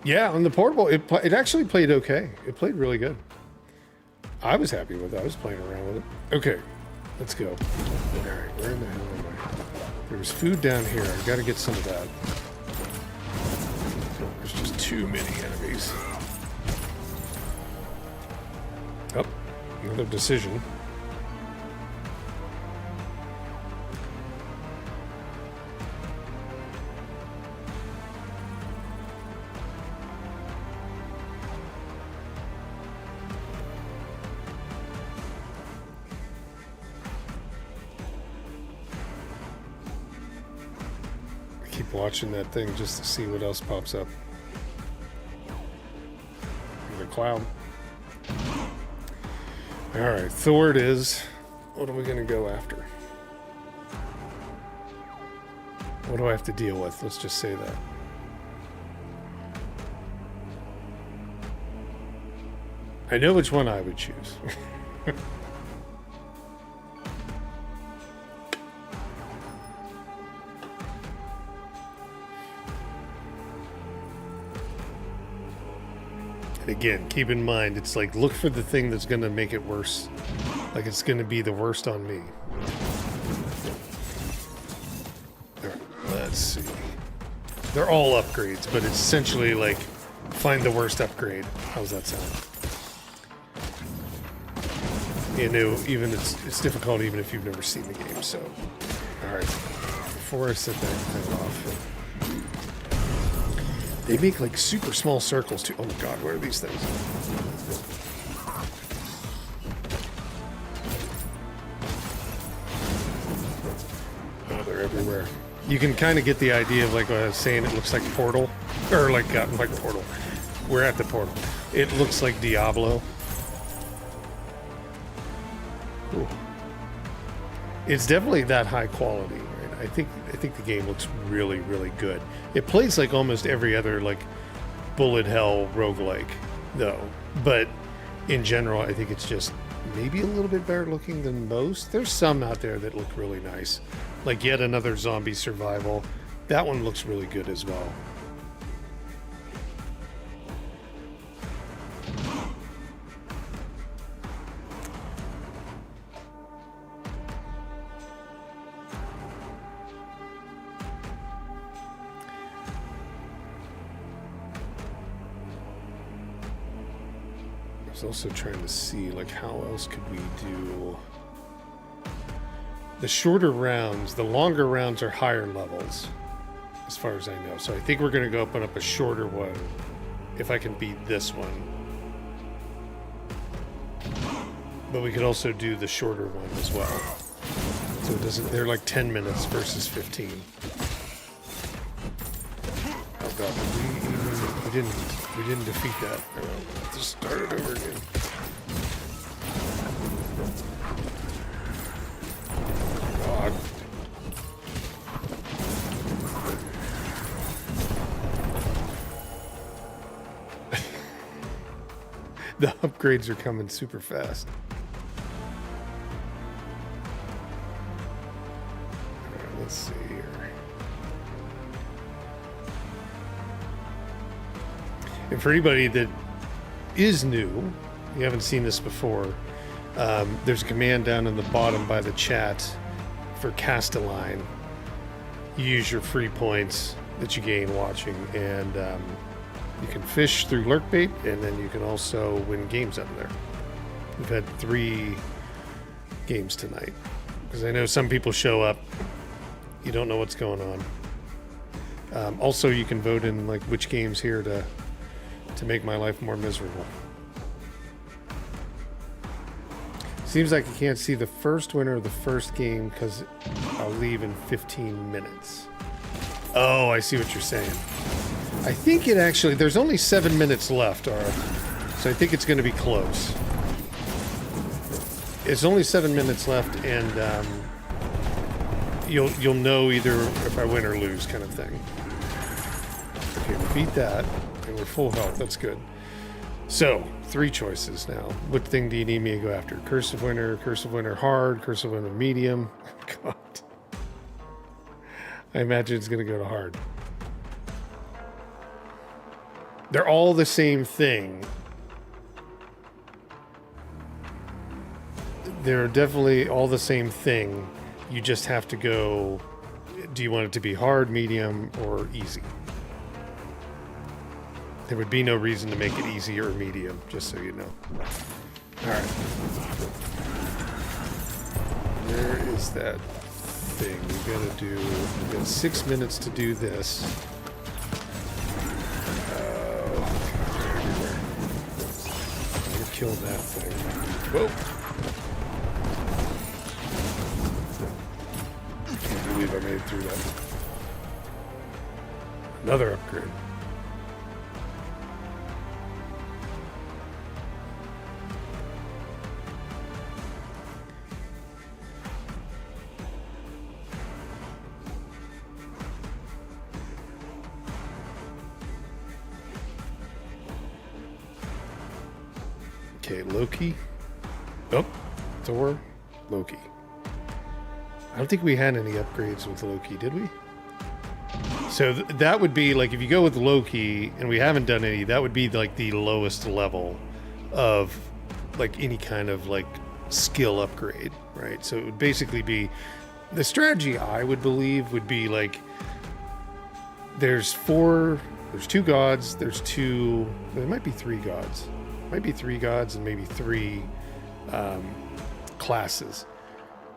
S1: Yeah, on the portable, it actually played okay. It played really good. I was happy with it. I was playing around with it. Okay, let's go. All right, where in the hell am I? There's food down here. I got to get some of that. There's just too many enemies. Oh, another decision. Watching that thing just to see what else pops up. The cloud. Alright, Thor it is. What are we going to go after? What do I have to deal with? Let's just say that. I know which one I would choose. Again, keep in mind, it's like, look for the thing that's going to make it worse. Like, it's going to be the worst on me. Alright, let's see. They're all upgrades, but it's essentially like, find the worst upgrade. How's that sound? You know, even it's difficult even if you've never seen the game, so. Alright, before I set that thing off. They make like super small circles too. Oh my god, where are these things? Oh, they're everywhere. You can kind of get the idea of like what I was saying, it looks like Portal. Or like Portal. We're at the Portal. It looks like Diablo. Ooh. It's definitely that high quality. I think the game looks really, really good. It plays like almost every other like bullet hell roguelike, though. But in general, I think it's just maybe a little bit better looking than most. There's some out there that look really nice, like yet another zombie survival. That one looks really good as well. was also trying to see, like, how else could we do... The shorter rounds, the longer rounds are higher levels, as far as I know. So I think we're going to go open up a shorter one, if I can beat this one. But we could also do the shorter one as well. So it doesn't, they're like 10 minutes versus 15. Oh god, we didn't defeat that. Just start it over again. God. The upgrades are coming super fast. Alright, let's see here. And for anybody that is new, you haven't seen this before, there's a command down in the bottom by the chat for Castelline. You use your free points that you gain watching, and you can fish through lurk bait, and then you can also win games out of there. We've had 3 games tonight, because I know some people show up, you don't know what's going on. Also, you can vote in like which games here to make my life more miserable. Seems like you can't see the first winner of the first game because I'll leave in 15 minutes. Oh, I see what you're saying. I think it actually, there's only 7 minutes left, Ara. So I think it's going to be close. It's only 7 minutes left, and you'll know either if I win or lose, kind of thing. Okay, we beat that, and we're full health. That's good. So, 3 choices now. What thing do you need me to go after? Curse of Winter hard, Curse of Winter medium. God. I imagine it's going to go to hard. They're all the same thing. They're definitely all the same thing. You just have to go, do you want it to be hard, medium, or easy? There would be no reason to make it easy or medium, just so you know. Alright. Where is that thing? We got 6 minutes to do this. Killed that thing. Whoa. Can't believe I made it through that. Another upgrade. Okay, Loki. Oh, Thor, Loki. I don't think we had any upgrades with Loki, did we? So that would be like, if you go with Loki, and we haven't done any, that would be like the lowest level of like any kind of like skill upgrade, right? So it would basically be, the strategy I would believe would be like, there's 2 gods, there might be 3 gods. Might be 3 gods and maybe 3 classes.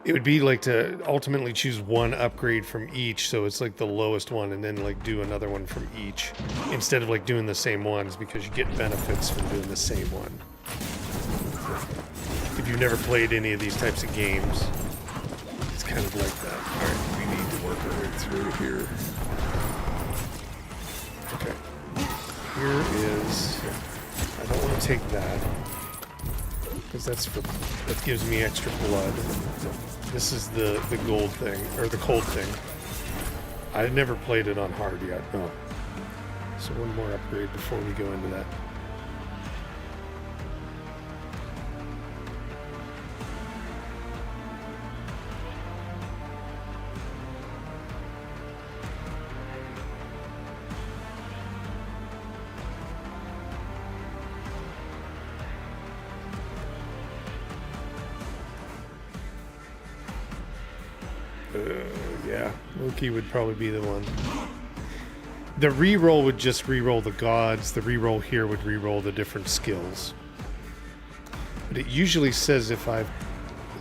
S1: It would be like to ultimately choose 1 upgrade from each, so it's like the lowest one, and then like do another one from each, instead of like doing the same ones, because you get benefits from doing the same one. If you've never played any of these types of games, it's kind of like that. Alright, we need to work our way through here. Okay. Here is... I don't want to take that, because that gives me extra blood. This is the gold thing, or the cold thing. I've never played it on hard yet. Oh. So 1 more upgrade before we go into that. Yeah, Loki would probably be the one. The reroll would just reroll the gods. The reroll here would reroll the different skills. but it usually says if I've,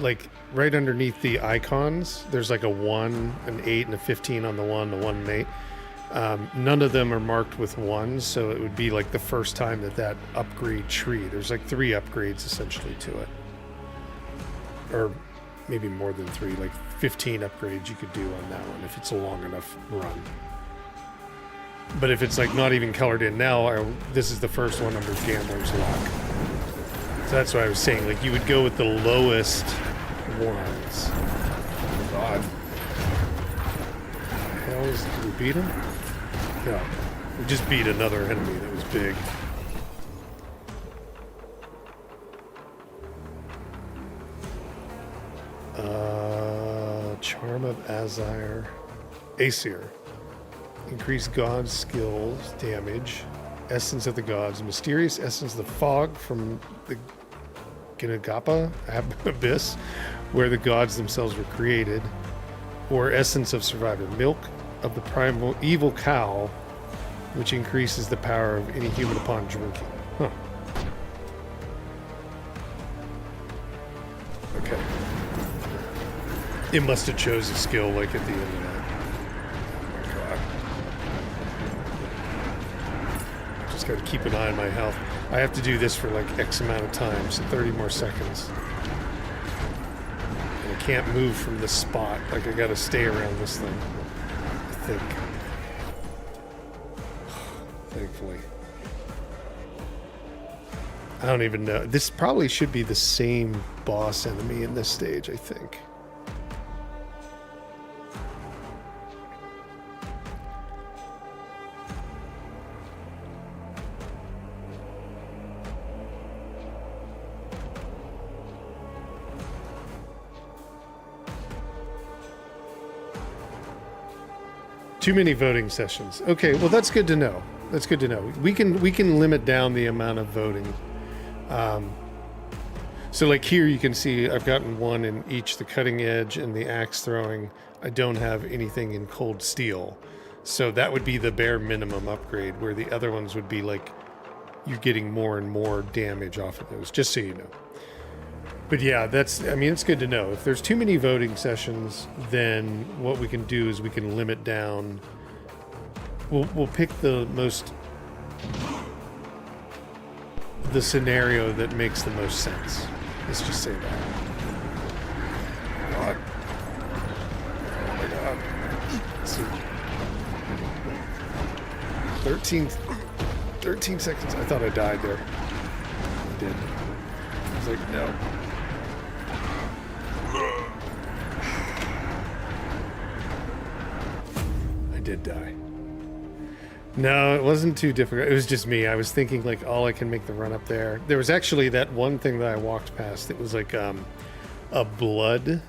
S1: like, right underneath the icons, there's like a 1, an 8, and a 15 on the 1, the 1 and 8. None of them are marked with 1, so it would be like the first time that upgrade tree. There's like 3 upgrades essentially to it. Or maybe more than 3, like 15 upgrades you could do on that one if it's a long enough run. But if it's like not even colored in now, this is the first one under Gambler's Lock. So that's why I was saying, like, you would go with the lowest ones. Oh God. What the hell is, did we beat him? No. We just beat another enemy that was big. Charm of Aesir. Increase God's skills, damage, essence of the gods, mysterious essence of the FoG from the Ginagapa abyss, where the gods themselves were created, or essence of survivor, milk of the primal evil cow, which increases the power of any human upon drinking. Huh. Okay. It must have chose a skill like at the end of that. Got to keep an eye on my health. I have to do this for like X amount of time, so 30 more seconds. And I can't move from this spot. Like, I got to stay around this thing, I think. Thankfully. I don't even know. This probably should be the same boss enemy in this stage, I think. Too many voting sessions. Okay, well that's good to know. That's good to know. We can limit down the amount of voting. So like here you can see I've gotten 1 in each, the cutting edge and the axe throwing. I don't have anything in cold steel. So that would be the bare minimum upgrade, where the other ones would be like you're getting more and more damage off of those, just so you know. But yeah, it's good to know. If there's too many voting sessions, then what we can do is we can limit down. We'll pick the scenario that makes the most sense. Let's just say that. God. Oh my God. Let's see. 13 seconds. I thought I died there. I did. I was like, no. I did die. No, it wasn't too difficult. It was just me. I was thinking like, all I can make the run up there. There was actually that one thing that I walked past. It was like a blood.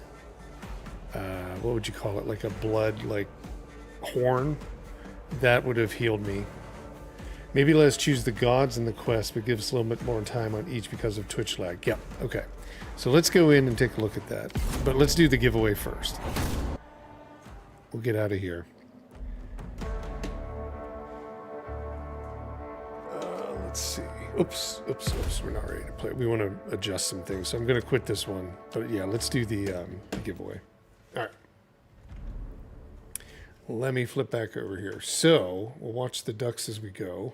S1: What would you call it? Like a blood like horn. That would have healed me. Maybe let's choose the gods and the quest, but give us a little bit more time on each because of Twitch lag. Yep. Okay. So let's go in and take a look at that. But let's do the giveaway first. We'll get out of here. Let's see. Oops. We're not ready to play. We want to adjust some things. So I'm going to quit this one. But yeah, let's do the giveaway. All right. Let me flip back over here. So we'll watch the ducks as we go.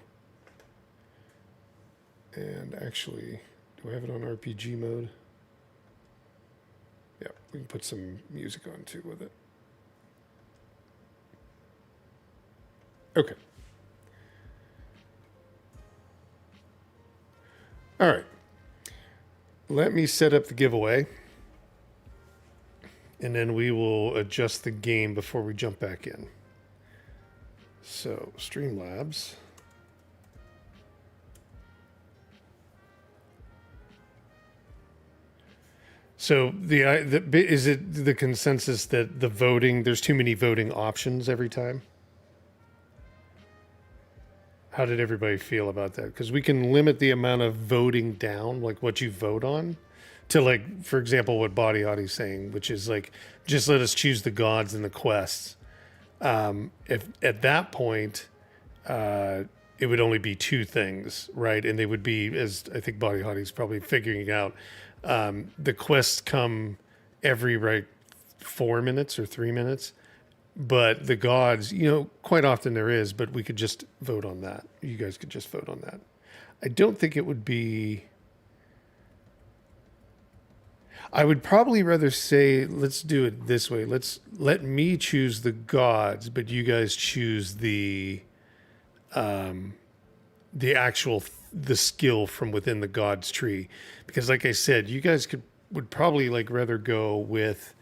S1: And actually, do I have it on RPG mode? Yeah, we can put some music on too with it. Okay. All right. Let me set up the giveaway. And then we will adjust the game before we jump back in. So, Streamlabs. So, is it the consensus that the voting, there's too many voting options every time? How did everybody feel about that? Because we can limit the amount of voting down, like what you vote on, to like, for example, what Body Hottie's saying, which is like, just let us choose the gods and the quests. If at that point, it would only be two things, right? And they would be, as I think Body Hottie's probably figuring out, the quests come every 4 minutes or 3 minutes. But the gods, quite often there is, but we could just vote on that. You guys could just vote on that. I don't think it would be. I would probably rather say, let's do it this way. Let me choose the gods, but you guys choose the actual the skill from within the gods tree, because like I said, you guys would probably rather go with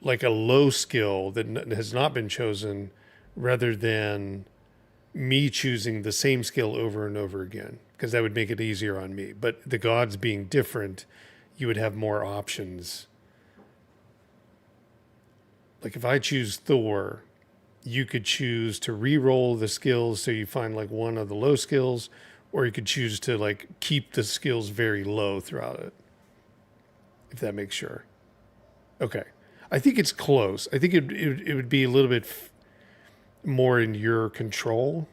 S1: a low skill that has not been chosen, rather than me choosing the same skill over and over again, because that would make it easier on me. But the gods being different, you would have more options. Like if I choose Thor, you could choose to re-roll the skills so you find one of the low skills, or you could choose to keep the skills very low throughout it, if that makes sure. Okay. I think it's close. I think it would be a little bit more in your control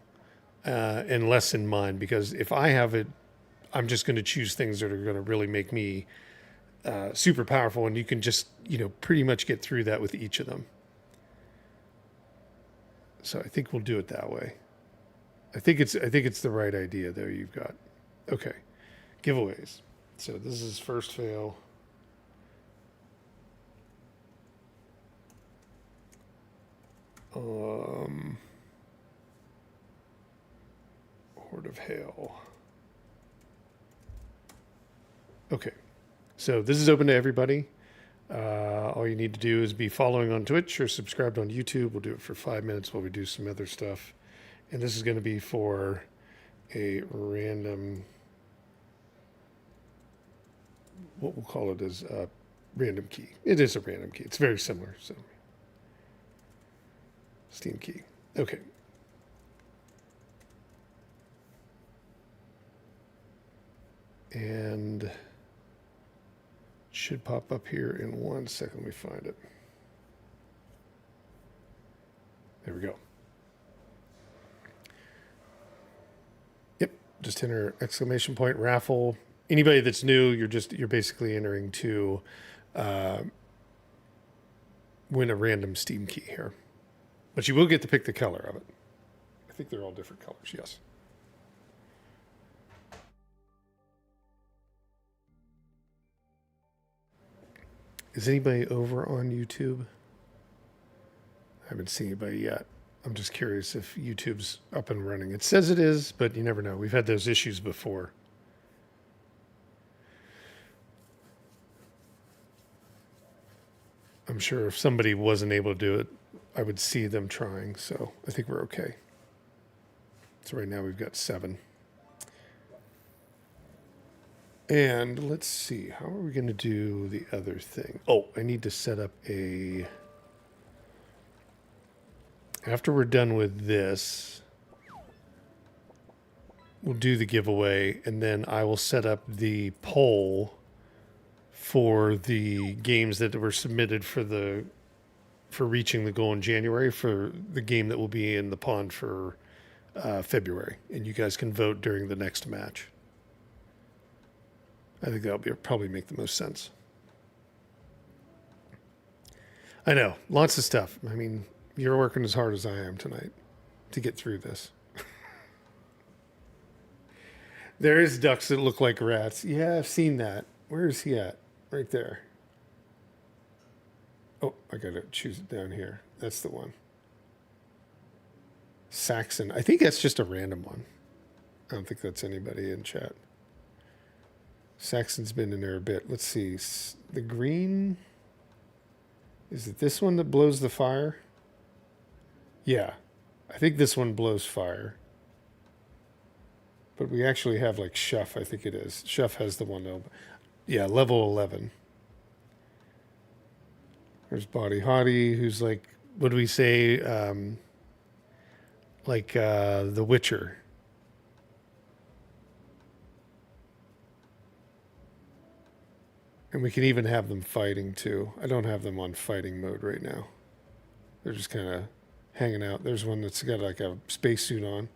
S1: and less in mine, because if I have it, I'm just going to choose things that are going to really make me super powerful, and you can just pretty much get through that with each of them. So I think we'll do it that way. I think it's the right idea there you've got. Okay, giveaways. So this is first fail. Horde of Hel. Okay, so this is open to everybody. All you need to do is be following on Twitch or subscribed on YouTube. We'll do it for 5 minutes while we do some other stuff. And this is going to be for a random, what we'll call it is a random key. It is a random key. It's very similar. So Steam key. Okay. And should pop up here in 1 second. Let me find it. There we go. Yep. Just enter exclamation point raffle. Anybody that's new, you're basically entering to win a random Steam key here. But you will get to pick the color of it. I think they're all different colors, yes. Is anybody over on YouTube? I haven't seen anybody yet. I'm just curious if YouTube's up and running. It says it is, but you never know. We've had those issues before. I'm sure if somebody wasn't able to do it, I would see them trying. So I think we're okay. So right now we've got 7. And let's see, how are we going to do the other thing? Oh, I need to set up a... After we're done with this, we'll do the giveaway, and then I will set up the poll for the games that were submitted for reaching the goal in January, for the game that will be in the pond for February. And you guys can vote during the next match. I think that'll probably make the most sense. I know, lots of stuff. I mean, you're working as hard as I am tonight to get through this. There is ducks that look like rats. Yeah, I've seen that. Where is he at? Right there. Oh, I gotta choose it down here. That's the one. Saxon. I think that's just a random one. I don't think that's anybody in chat. Saxon's been in there a bit. Let's see. The green. Is it this one that blows the fire? Yeah. I think this one blows fire. But we actually have Chef, I think it is. Chef has the one though. Yeah, level 11. There's Body Hottie, who's what do we say? The Witcher. And we can even have them fighting too. I don't have them on fighting mode right now. They're just kind of hanging out. There's one that's got a spacesuit on.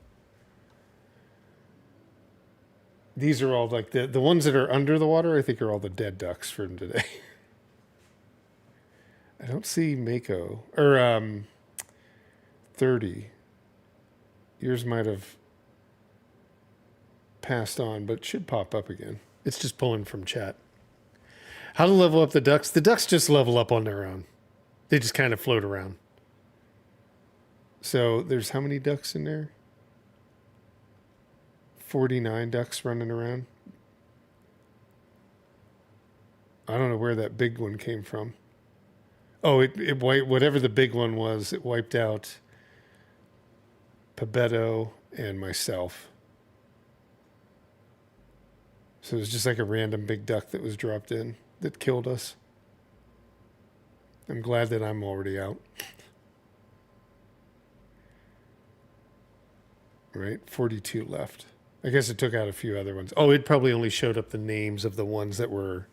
S1: These are all like the ones that are under the water, I think are all the dead ducks from today. I don't see Mako. Or 30. Yours might have passed on, but it should pop up again. It's just pulling from chat. How to level up the ducks? The ducks just level up on their own. They just kind of float around. So there's how many ducks in there? 49 ducks running around. I don't know where that big one came from. Oh, it wiped, whatever the big one was, it wiped out Pabetto and myself. So it was just like a random big duck that was dropped in that killed us. I'm glad that I'm already out. Right, 42 left. I guess it took out a few other ones. Oh, it probably only showed up the names of the ones that were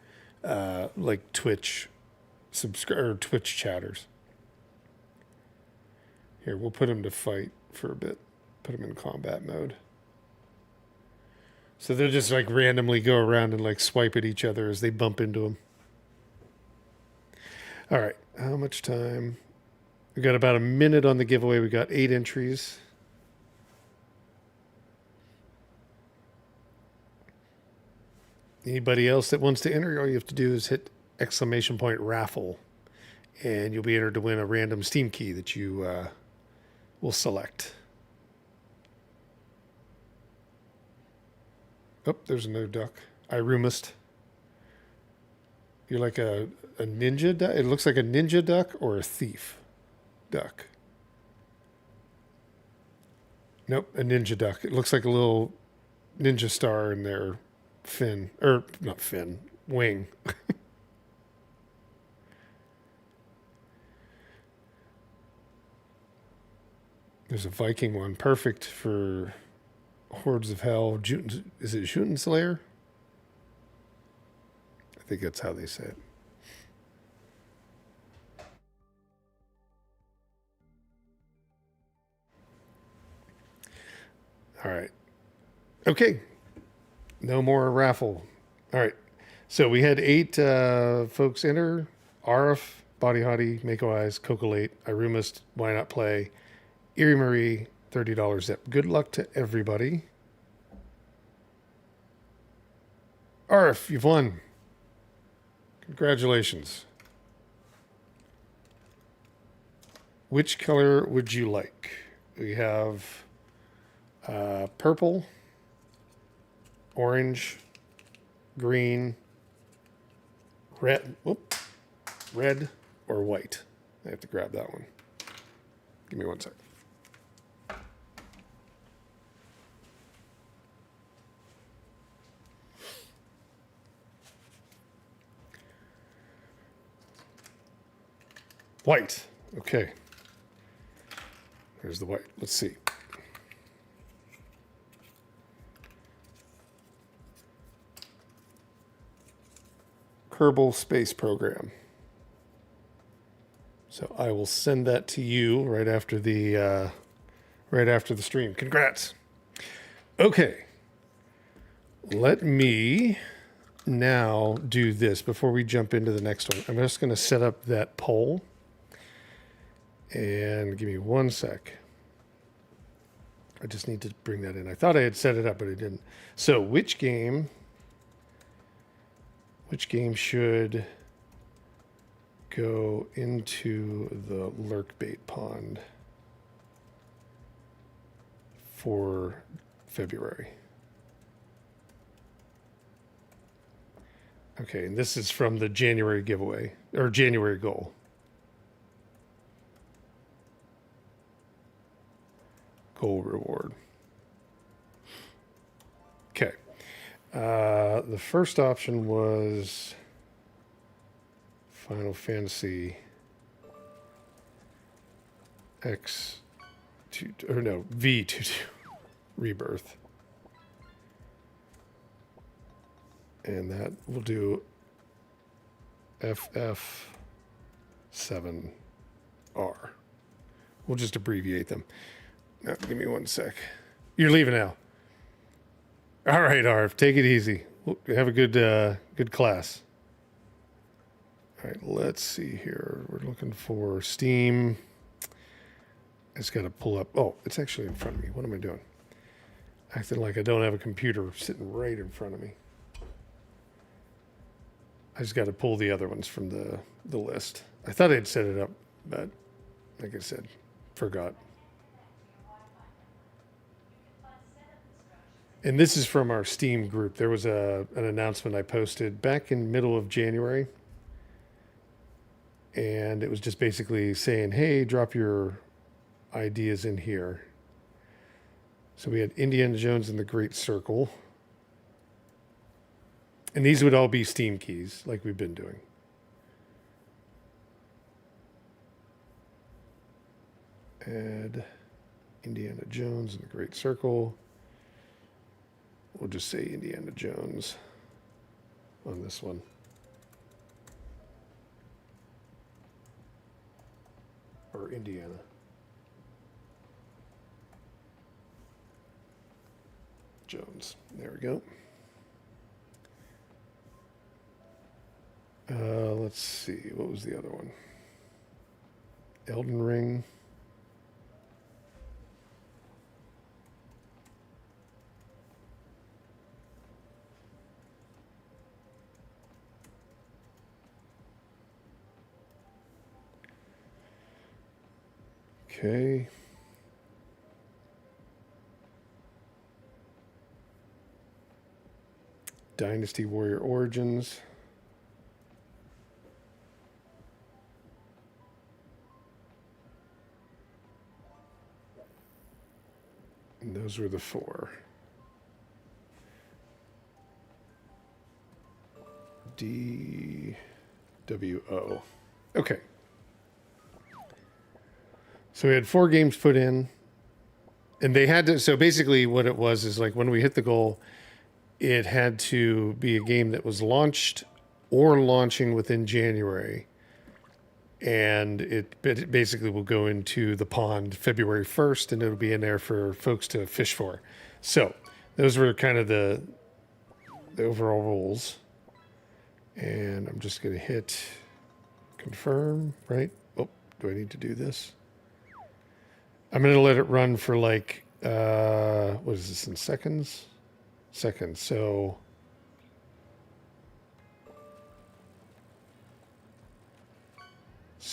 S1: like Twitch or Twitch chatters. Here, we'll put them to fight for a bit. Put them in combat mode. So they'll just like randomly go around and like swipe at each other as they bump into them. All right, how much time? We got about a minute on the giveaway. We got 8 entries. Anybody else that wants to enter, all you have to do is hit !raffle, and you'll be entered to win a random Steam key that you will select. Oh, there's another duck. Irumist. You're like a ninja duck? It looks like a ninja duck or a thief duck. Nope, a ninja duck. It looks like a little ninja star in their fin. Or, not fin, wing. There's a Viking one. Perfect for Hordes of Hel. Is it Jotunnslayer? I think that's how they say it. All right. Okay. No more raffle. All right. So we had 8 folks enter. Arif, Body Hottie, Mako Eyes, Cocolate, Irumist, Why Not Play, Erie Marie, $30 zip. Good luck to everybody. Arif, you've won. Congratulations. Which color would you like? We have purple, orange, green, red, or white. I have to grab that one. Give me one sec. White. Okay. There's the white. Let's see. Kerbal Space Program. So I will send that to you right after the stream. Congrats. Okay. Let me now do this before we jump into the next one. I'm just going to set up that poll. And give me one sec. I just need to bring that in. I thought I had set it up, but I didn't. So which game should go into the lurk bait pond for February? Okay, and this is from the January giveaway, or January goal. Goal reward. Okay. The first option was Final Fantasy V22 Rebirth. And that will do FF7R. We'll just abbreviate them. Now, give me one sec. You're leaving now. All right, Arv, take it easy. Have a good class. All right, let's see here. We're looking for Steam. I just got to pull up. Oh, it's actually in front of me. What am I doing? Acting like I don't have a computer sitting right in front of me. I just got to pull the other ones from the list. I thought I'd set it up, but like I said, forgot. And this is from our Steam group. There was an announcement I posted back in middle of January. And it was just basically saying, hey, drop your ideas in here. So we had Indiana Jones and the Great Circle. And these would all be Steam keys, like we've been doing. Add Indiana Jones and the Great Circle. We'll just say Indiana Jones on this one. Or Indiana. Jones. There we go. Let's see. What was the other one? Elden Ring. Okay. Dynasty Warrior Origins. And those were the four. DWO. Okay. So we had 4 games put in. And they had to, so basically what it was is like when we hit the goal, it had to be a game that was launched or launching within January. And it basically will go into the pond February 1st, and it'll be in there for folks to fish for. So those were kind of the overall rules. And I'm just going to hit confirm, right? Oh, do I need to do this? I'm going to let it run for like, what is this in seconds? Seconds. So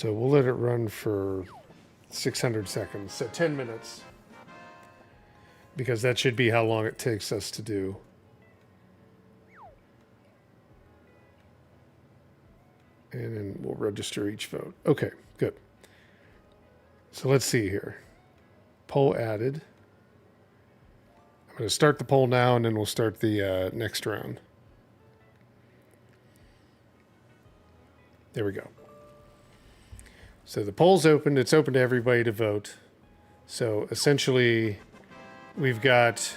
S1: we'll let it run for 600 seconds. So 10 minutes. Because that should be how long it takes us to do. And then we'll register each vote. Okay, good. So let's see here. Poll added. I'm going to start the poll now, and then we'll start the next round. There we go. So the poll's open. It's open to everybody to vote. So essentially, we've got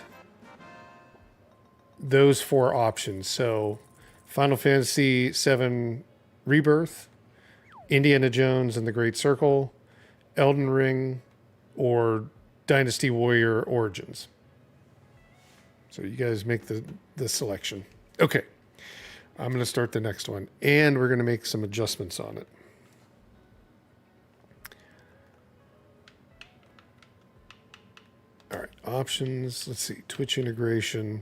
S1: those 4 options. So Final Fantasy VII Rebirth, Indiana Jones and the Great Circle, Elden Ring, or Dynasty Warrior Origins. So you guys make the selection. Okay. I'm going to start the next one. And we're going to make some adjustments on it. All right. Options. Let's see. Twitch integration.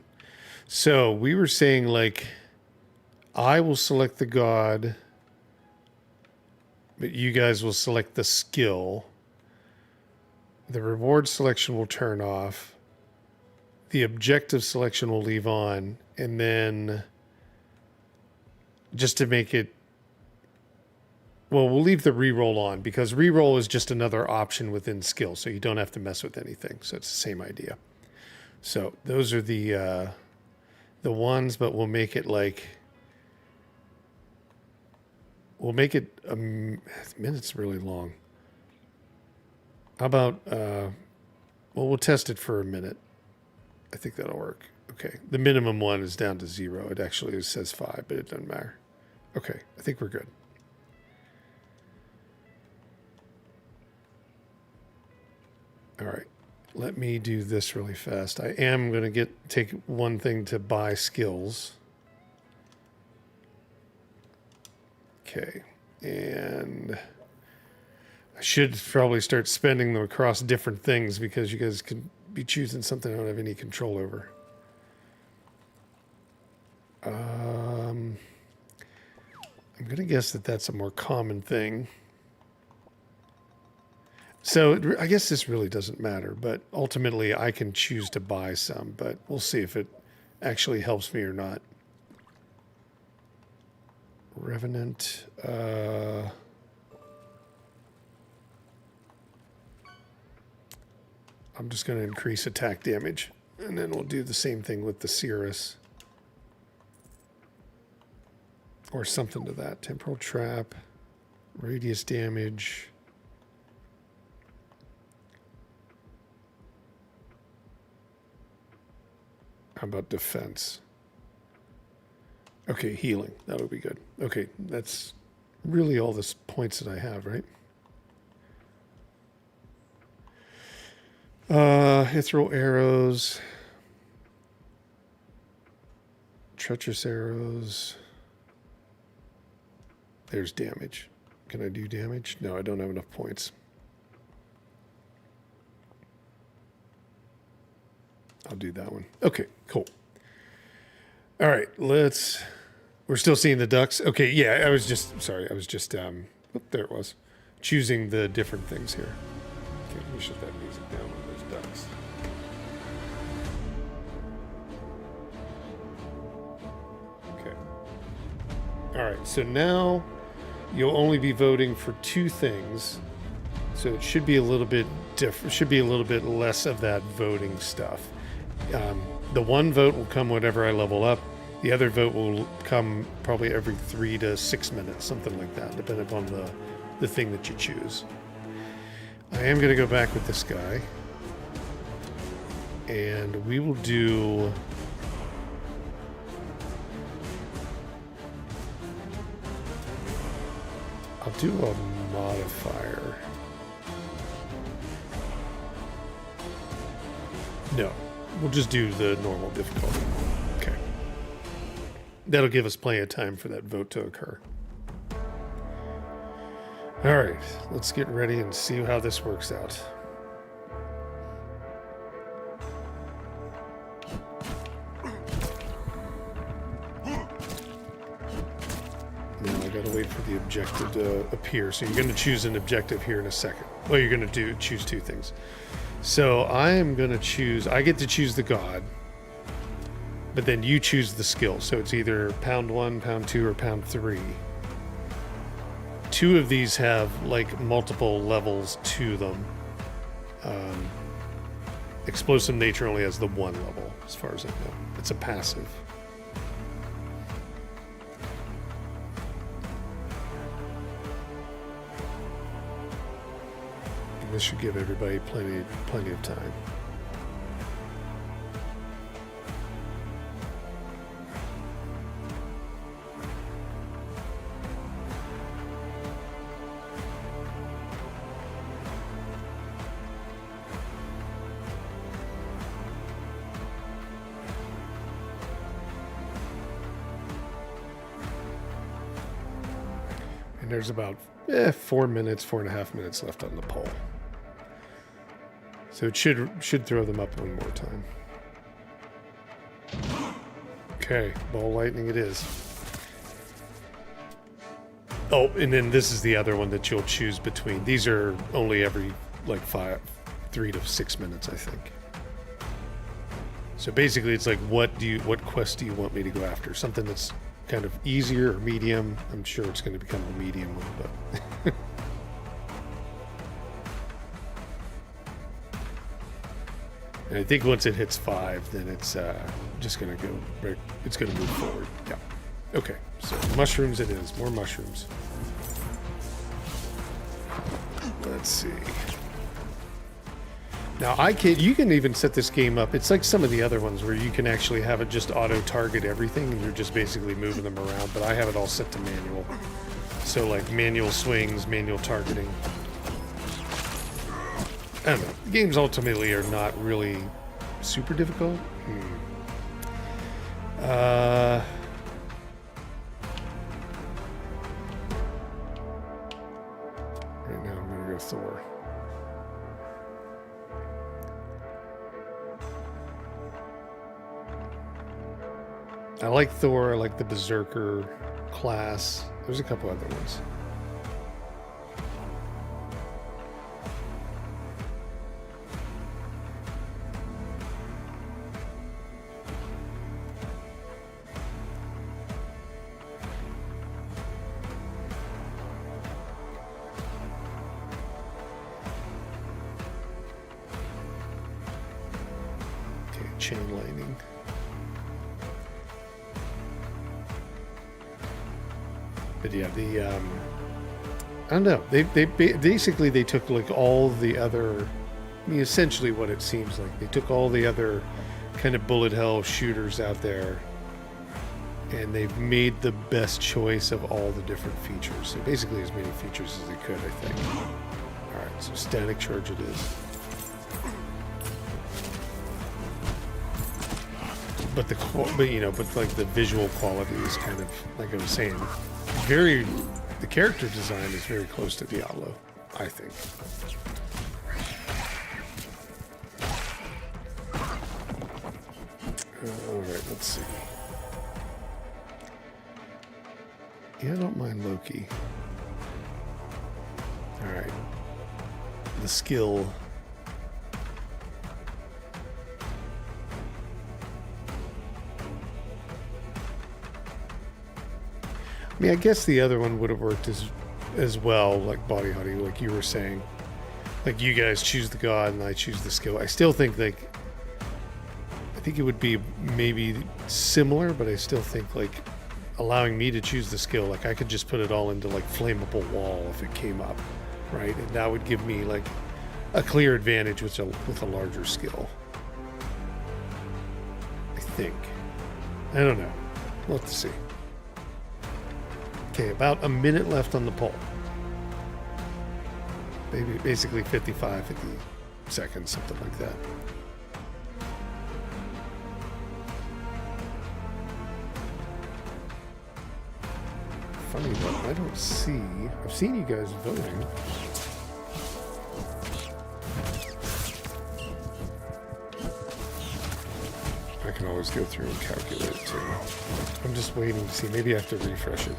S1: So we were saying like, I will select the god, but you guys will select the skill. The reward selection will turn off. The objective selection will leave on. And then just to make it, well, we'll leave the reroll on because reroll is just another option within skill. So you don't have to mess with anything. So it's the same idea. So those are the ones, but we'll make it like, we'll make it a minute's really long. How about, well, we'll test it for a minute. I think that'll work. Okay. The minimum one is down to 0. It actually says 5, but it doesn't matter. Okay. I think we're good. All right. Let me do this really fast. I am going to take one thing to buy skills. Okay. And I should probably start spending them across different things because you guys could be choosing something I don't have any control over. I'm going to guess that that's a more common thing. So I guess this really doesn't matter, but ultimately I can choose to buy some, but we'll see if it actually helps me or not. Revenant. I'm just going to increase attack damage, and then we'll do the same thing with the Cirrus. Or something to that. Temporal trap, radius damage. How about defense? Okay, healing. That'll be good. Okay, that's really all the points that I have, right? Ethereal arrows. Treacherous arrows. There's damage. Can I do damage? No, I don't have enough points. I'll do that one. Okay, cool. All right, we're still seeing the ducks. Okay, yeah, I was just there it was. Choosing the different things here. Okay, let me shut that music down on those ducks. Okay. All right, so now you'll only be voting for two things. So it should be a little bit different, should be a little bit less of that voting stuff. The one vote will come whenever I level up. The other vote will come probably every 3 to 6 minutes, something like that, depending upon the thing that you choose. I am going to go back with this guy. And we will do... I'll do a modifier. No. We'll just do the normal difficulty. Okay. That'll give us plenty of time for that vote to occur. All right, let's get ready and see how this works out. Now I gotta wait for the objective to appear. So you're gonna choose an objective here in a second. Well, you're gonna choose two things. So I am going to choose, I get to choose the god, but then you choose the skill. So it's either pound 1, pound 2, or pound 3. Two of these have like multiple levels to them. Explosive nature only has the one level, as far as I know. It's a passive. This should give everybody plenty of time. And there's about 4 minutes, 4.5 minutes left on the poll. So it should throw them up one more time. Okay, ball lightning it is. Oh, and then this is the other one that you'll choose between. These are only every like 3 to 6 minutes, I think. So basically it's like what quest do you want me to go after? Something that's kind of easier or medium. I'm sure it's going to become a medium one, but and I think once it hits 5, then it's just going to go right. It's going to move forward. Yeah. Okay. So mushrooms it is. More mushrooms. Let's see. Now you can even set this game up. It's like some of the other ones where you can actually have it just auto target everything and you're just basically moving them around. But I have it all set to manual. So like manual swings, manual targeting. I don't know. Games ultimately are not really super difficult. Right now I'm gonna go Thor. I like Thor. I like the Berserker class. There's a couple other ones. Okay, chain lightning. But yeah, I don't know. They basically they took like all the other, I mean, essentially what it seems like they took all the other kind of bullet hell shooters out there, and they've made the best choice of all the different features. So basically, as many features as they could, I think. All right, so static charge it is. But but like the visual quality is kind of like I was saying. The character design is very close to Diablo, I think. All right, let's see. Yeah, I don't mind Loki. All right. The skill. I mean, I guess the other one would have worked as well, like Body Hottie, like you were saying. Like you guys choose the god and I choose the skill. I still think I think it would be maybe similar, but I still think like allowing me to choose the skill, like I could just put it all into like flammable wall if it came up, right? And that would give me like a clear advantage with a larger skill. I think. I don't know. We'll have to see. Okay, about a minute left on the poll. Maybe basically 50 seconds, something like that. Funny though, I don't see. I've seen you guys voting. I can always go through and calculate it too. I'm just waiting to see. Maybe I have to refresh it.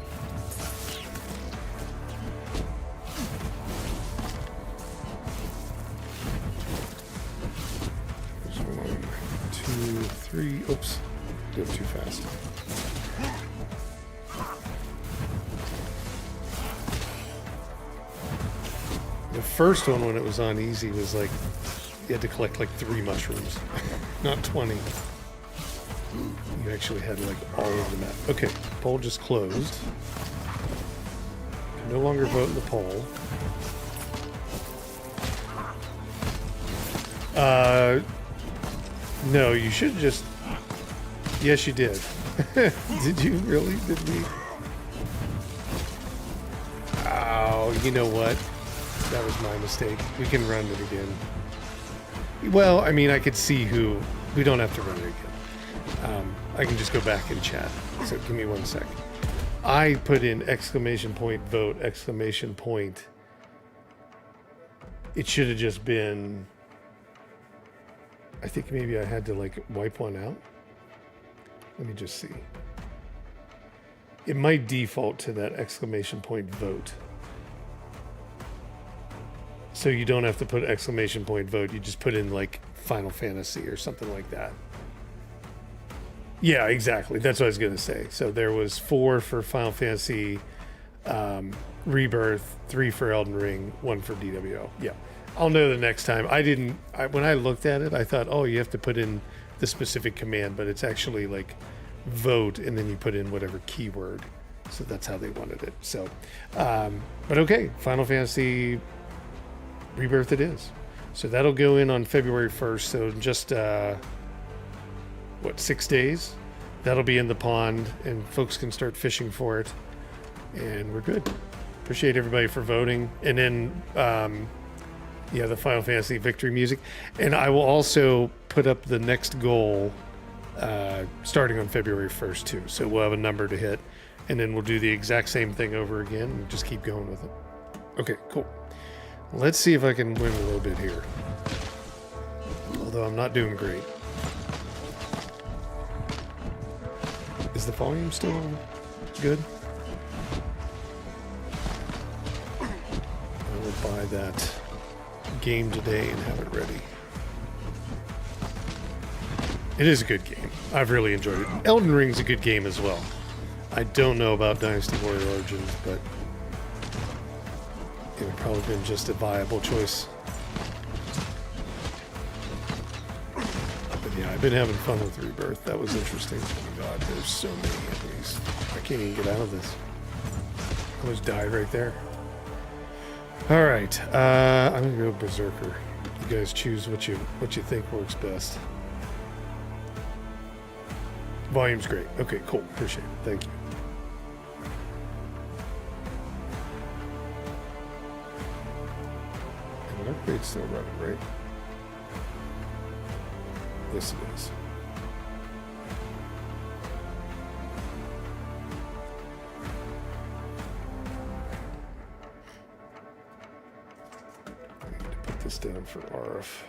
S1: Oops, did it too fast. The first one, when it was on easy, was like you had to collect like 3 mushrooms, not 20. You actually had like all over the map. Okay, poll just closed. Can no longer vote in the poll. No, you should just. Yes, you did. Did you really? Did we? Oh, you know what? That was my mistake. We can run it again. Well, I mean, I could see who. We don't have to run it again. I can just go back and chat. So give me 1 sec. I put in exclamation point vote, exclamation point. It should have just been. I think maybe I had to like wipe one out. Let me just see. It might default to that exclamation point vote. So you don't have to put exclamation point vote. You just put in like Final Fantasy or something like that. Yeah, exactly. That's what I was going to say. So there was 4 for Final Fantasy, Rebirth, 3 for Elden Ring, 1 for DWO. Yeah. I'll know the next time. When I looked at it, I thought, oh, you have to put in the specific command, but it's actually like vote, and then you put in whatever keyword. So that's how they wanted it. So, but okay, Final Fantasy Rebirth it is. So that'll go in on February 1st. So just, 6 days? That'll be in the pond, and folks can start fishing for it. And we're good. Appreciate everybody for voting. And then, Yeah, the Final Fantasy victory music. And I will also put up the next goal starting on February 1st, too. So we'll have a number to hit. And then we'll do the exact same thing over again and just keep going with it. Okay, cool. Let's see if I can win a little bit here. Although I'm not doing great. Is the volume still good? I will buy that game today and have it ready. It is a good game. I've really enjoyed it. Elden Ring's a good game as well. I don't know about Dynasty Warrior Origins, but it would probably been just a viable choice. But yeah, I've been having fun with Rebirth. That was interesting. Oh my god, there's so many enemies. I can't even get out of this. I almost died right there. Alright, I'm gonna go Berserker. You guys choose what you think works best. Volume's great. Okay, cool. Appreciate it. Thank you. And upgrade's still running, right? Yes, it is. I need to put this down for RF.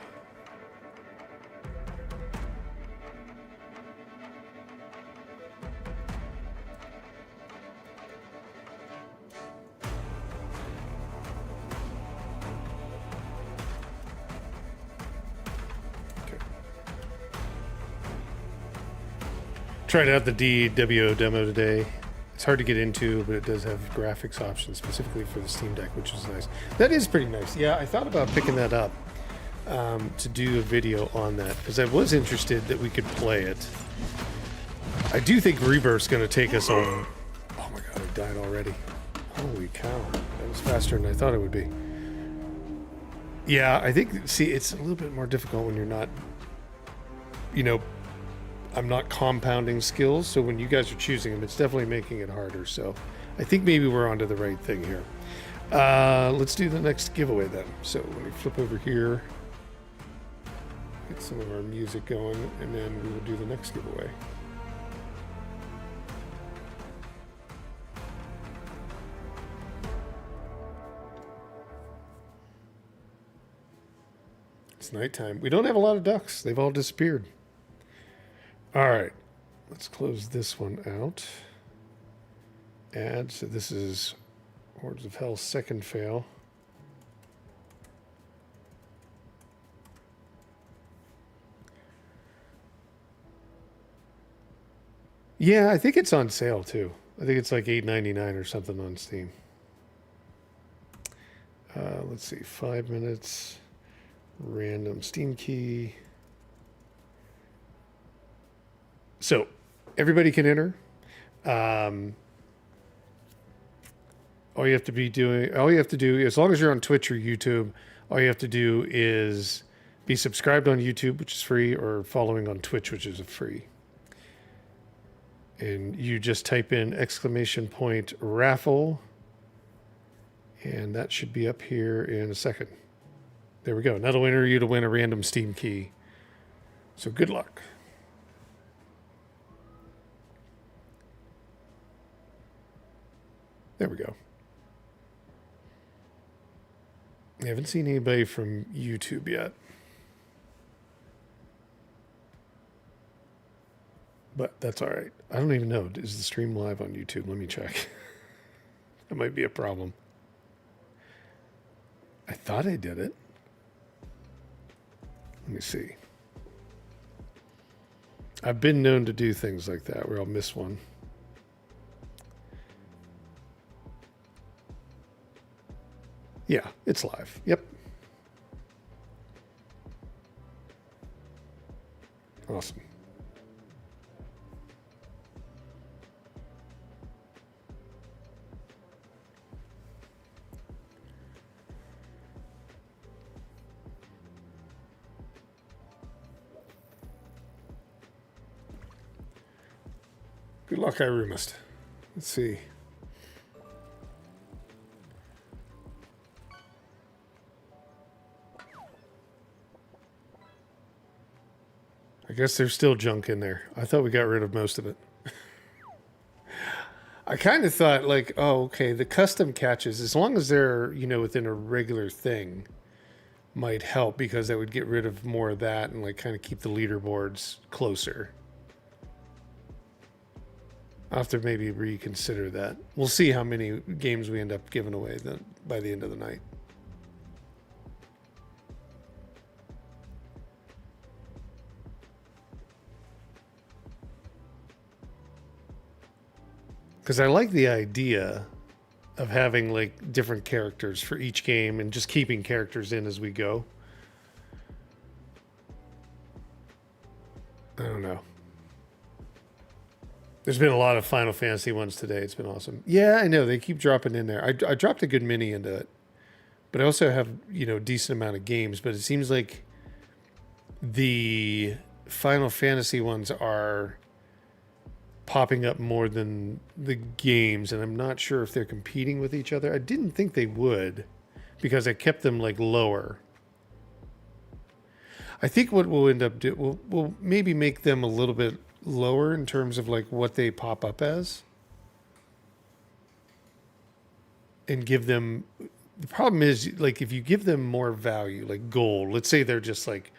S1: Tried out the DWO demo today. It's hard to get into, but it does have graphics options specifically for the Steam Deck, which is nice. That is pretty nice. Yeah, I thought about picking that up to do a video on that because I was interested that we could play it. I do think Rebirth's going to take us on. Oh my god, I died already. Holy cow. That was faster than I thought it would be. Yeah, I think, see, it's a little bit more difficult when you're not, you know, I'm not compounding skills, so when you guys are choosing them, it's definitely making it harder. So I think maybe we're onto the right thing here. Let's do the next giveaway then. So let me flip over here, get some of our music going, and then we will do the next giveaway. It's nighttime. We don't have a lot of ducks. They've all disappeared. All right, let's close this one out. Add, so this is Hordes of Hel second fail. Yeah, I think it's on sale too. I think it's like $8.99 or something on Steam. Let's see, 5 minutes, random Steam key. So everybody can enter. All you have to do, as long as you're on Twitch or YouTube, all you have to do is be subscribed on YouTube, which is free, or following on Twitch, which is free. And you just type in !raffle, and that should be up here in a second. There we go. And that'll enter you to win a random Steam key. So good luck. There we go. I haven't seen anybody from YouTube yet. But that's all right. I don't even know. Is the stream live on YouTube? Let me check. That might be a problem. I thought I did it. Let me see. I've been known to do things like that where I'll miss one. Yeah, it's live. Yep. Awesome. Good luck, Irumist. Let's see. I guess there's still junk in there. I thought we got rid of most of it. I kind of thought like, oh, okay, the custom catches, as long as they're, within a regular thing, might help because that would get rid of more of that and like kind of keep the leaderboards closer. I'll have to maybe reconsider that. We'll see how many games we end up giving away by the end of the night. Because I like the idea of having like different characters for each game and just keeping characters in as we go. I don't know. There's been a lot of Final Fantasy ones today. It's been awesome. Yeah, I know. They keep dropping in there. I dropped a good mini into it. But I also have, a decent amount of games. But it seems like the Final Fantasy ones are popping up more than the games, and I'm not sure if they're competing with each other. I didn't think they would, because I kept them like lower. I think what we'll end up doing, we'll maybe make them a little bit lower in terms of like what they pop up as, and give them. The problem is like if you give them more value, like gold. Let's say they're just like,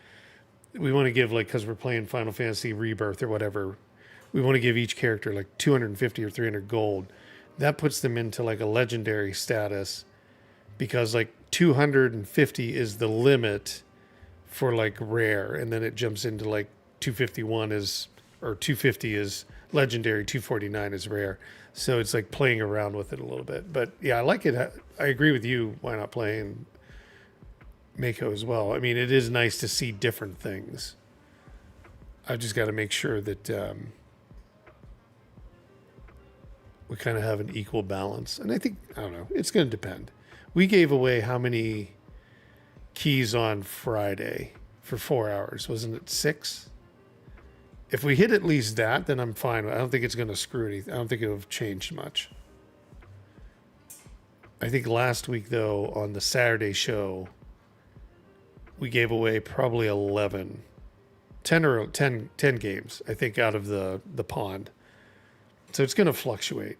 S1: we want to give like, because we're playing Final Fantasy Rebirth or whatever. We want to give each character like 250 or 300 gold. That puts them into like a legendary status, because like 250 is the limit for like rare. And then it jumps into like 251 or 250 is legendary, 249 is rare. So it's like playing around with it a little bit. But yeah, I like it. I agree with you. Why not play Mako as well? I mean, it is nice to see different things. I've just got to make sure that we kind of have an equal balance. And I think, I don't know, it's going to depend. We gave away how many keys on Friday for 4 hours? Wasn't it 6? If we hit at least that, then I'm fine. I don't think it's going to screw anything. I don't think it'll have changed much. I think last week, though, on the Saturday show, we gave away probably 10 games, I think, out of the pond. So it's going to fluctuate.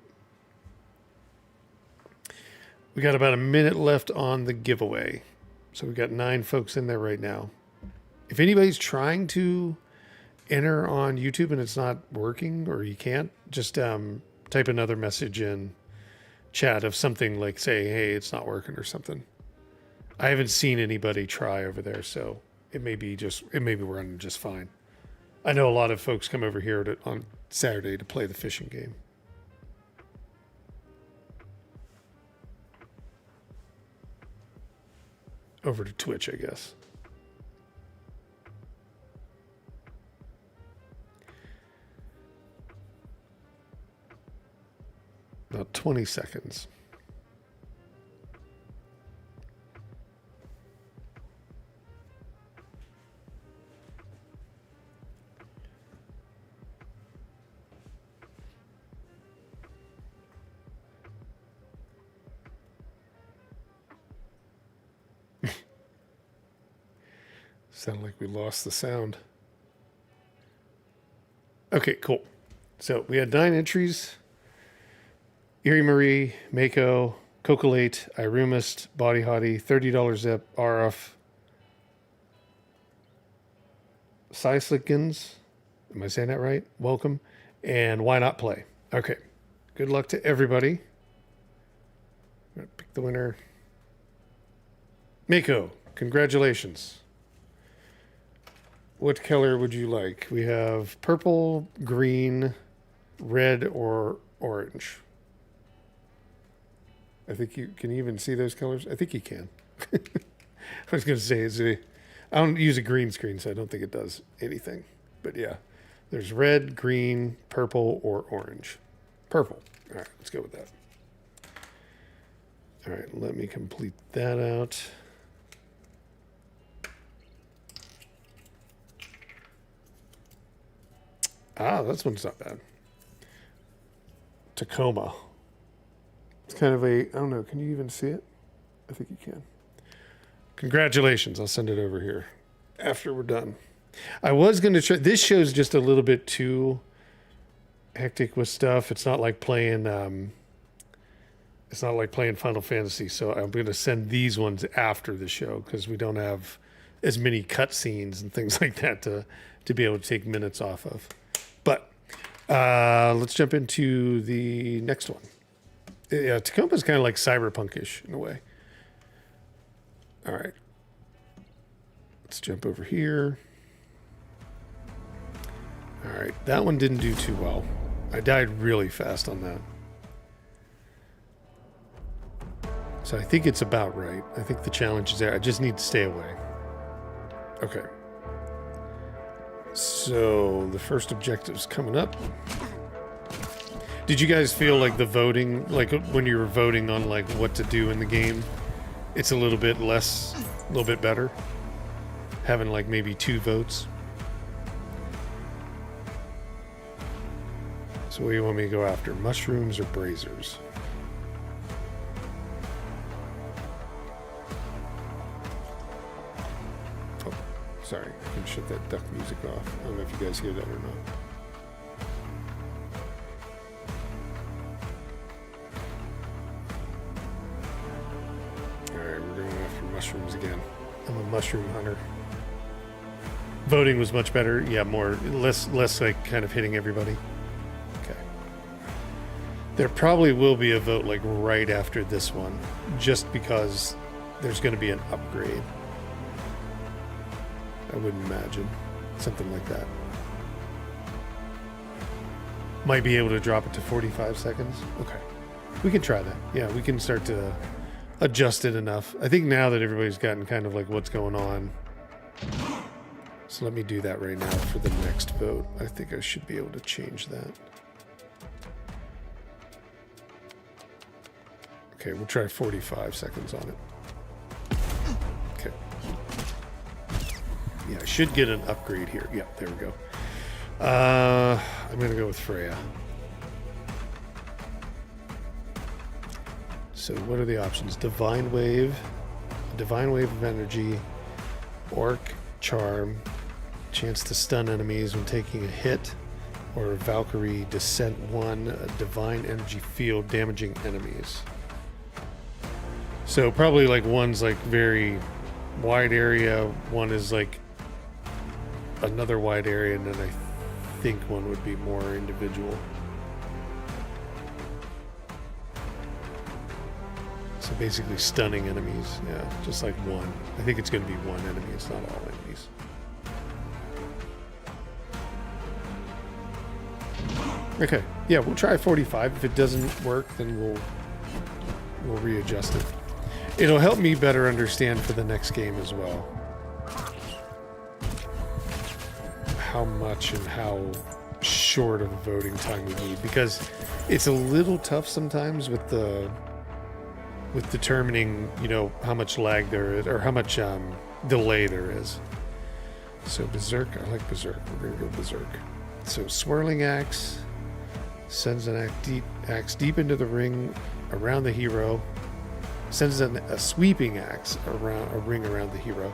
S1: We got about a minute left on the giveaway. So we got 9 folks in there right now. If anybody's trying to enter on YouTube and it's not working, or you can't, just type another message in chat of something like, say, hey, it's not working or something. I haven't seen anybody try over there, so it may be we're running just fine. I know a lot of folks come over here on Saturday to play the fishing game. Over to Twitch, I guess. About 20 seconds. Sound like we lost the sound. Okay, cool. So we had 9 entries. Erie Marie, Mako, Cocolate, Irumist, Body Hottie, $30 zip, RF, Sislikins. Am I saying that right? Welcome. And Why Not Play? Okay. Good luck to everybody. I'm going to pick the winner. Mako, congratulations. What color would you like? We have purple, green, red, or orange. I think you can even see those colors. I think you can. I was going to say, I don't use a green screen, so I don't think it does anything. But yeah, there's red, green, purple, or orange. Purple. All right, let's go with that. All right, let me complete that out. Ah, this one's not bad. Tacoma. It's kind of I don't know, can you even see it? I think you can. Congratulations. I'll send it over here after we're done. I was going to try. This show's just a little bit too hectic with stuff. It's not like playing. It's not like playing Final Fantasy. So I'm going to send these ones after the show because we don't have as many cutscenes and things like that to be able to take minutes off of. But let's jump into the next one. Yeah, Tacoma's kind of like cyberpunkish in a way. All right. Let's jump over here. All right, that one didn't do too well. I died really fast on that. So I think it's about right. I think the challenge is there. I just need to stay away. Okay. So the first objective's coming up. Did you guys feel like the voting, like when you were voting on like what to do in the game, it's a little bit better? Having like maybe 2 votes? So what do you want me to go after? Mushrooms or braziers? Oh, sorry. I can shut that duck music off. I don't know if you guys hear that or not. Alright, we're going after mushrooms again. I'm a mushroom hunter. Voting was much better. Yeah, less like kind of hitting everybody. There probably will be a vote like right after this one, just because there's going to be an upgrade. I would imagine something like that. Might be able to drop it to 45 seconds. Okay, we can try that. Yeah, we can start to adjust it enough. I think now that everybody's gotten kind of like what's going on. So let me do that right now for the next vote. I think I should be able to change that. Okay, we'll try 45 seconds on it. Okay. Yeah, I should get an upgrade here. Yeah, there we go. I'm going to go with Freya. So what are the options? Divine Wave of Energy, Orc, Charm, chance to stun enemies when taking a hit, or Valkyrie Descent 1, a Divine Energy Field damaging enemies. So probably like one's like very wide area, one is like another wide area, and then I think one would be more individual. So basically stunning enemies, yeah, just like one. I think it's going to be one enemy, it's not all enemies. Okay, yeah, we'll try 45. If it doesn't work, then we'll readjust it. It'll help me better understand for the next game as well how much and how short of a voting time we need, because it's a little tough sometimes with determining, you know, how much lag there is or how much delay there is. So Berserk, I like Berserk. We're gonna go Berserk. So Swirling Axe sends an axe deep into the ring around the hero. Sends a sweeping axe around a ring around the hero.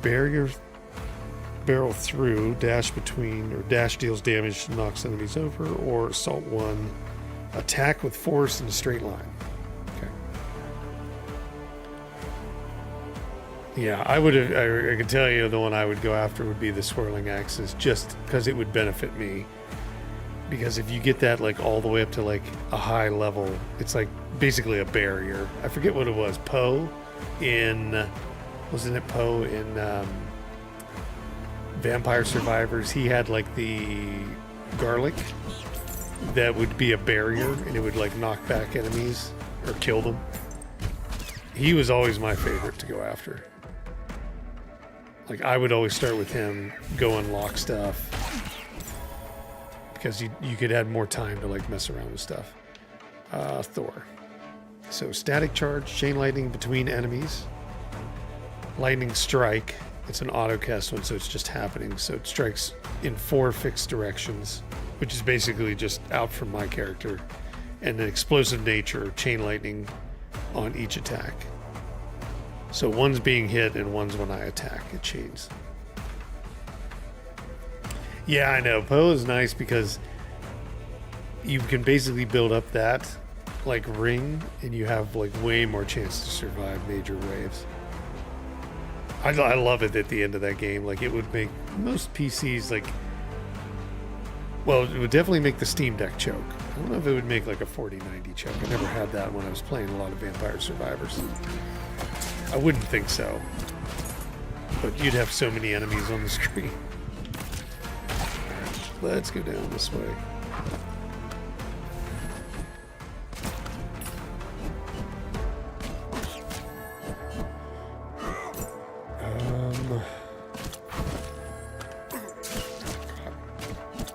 S1: Barrel through, dash between, or dash deals damage, knocks enemies over, or Assault 1, attack with force in a straight line. Okay. Yeah, I can tell you the one I would go after would be the Swirling Axes, just because it would benefit me. Because if you get that like all the way up to like a high level, it's like basically a barrier. I forget what it was. Wasn't it Poe in Vampire Survivors? He had like the garlic that would be a barrier, and it would like knock back enemies or kill them. He was always my favorite to go after. Like I would always start with him, go unlock stuff, because you could add more time to like mess around with stuff. Thor. So static charge, chain lightning between enemies. Lightning strike. It's an auto cast one, so it's just happening. So it strikes in 4 fixed directions, which is basically just out from my character. And an explosive nature, chain lightning on each attack. So one's being hit and one's when I attack. It chains. Yeah, I know. Poe is nice because you can basically build up that like ring, and you have like way more chance to survive major waves. I love it at the end of that game. Like it would make most PCs like, well, it would definitely make the Steam Deck choke. I don't know if it would make like a 4090 choke. I never had that when I was playing a lot of Vampire Survivors. I wouldn't think so. But you'd have so many enemies on the screen. Let's go down this way.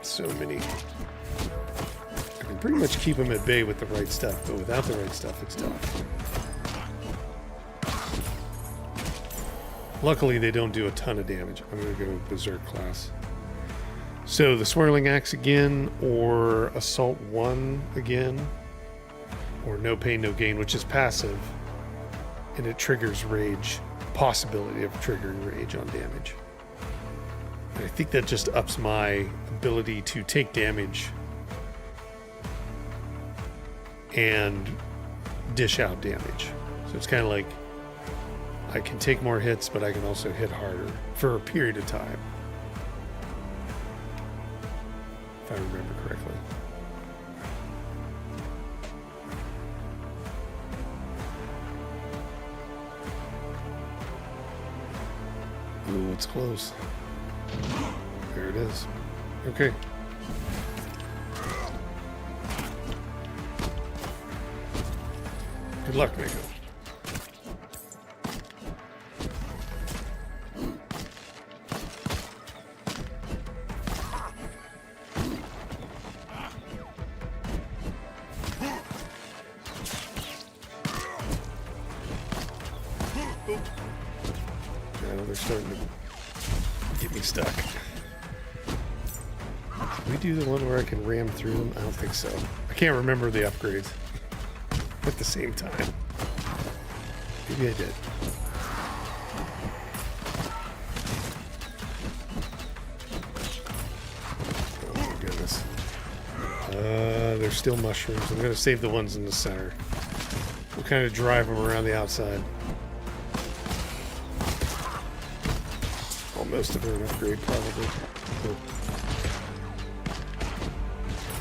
S1: So many. I can pretty much keep them at bay with the right stuff, but without the right stuff, it's tough. Luckily, they don't do a ton of damage. I'm going to go Berserk class. So the Swirling Axe again, or Assault 1 again, or No Pain, No Gain, which is passive, and it triggers rage, possibility of triggering rage on damage. And I think that just ups my ability to take damage and dish out damage. So it's kind of like I can take more hits, but I can also hit harder for a period of time. If I remember correctly. Ooh, it's close. There it is. Okay. Good luck, Mako. They're starting to get me stuck. Did we do the one where I can ram through them? I don't think so. I can't remember the upgrades at the same time. Maybe I did. Oh my goodness. There's still mushrooms. I'm going to save the ones in the center. We'll kind of drive them around the outside. Most of her an upgrade, probably. Cool.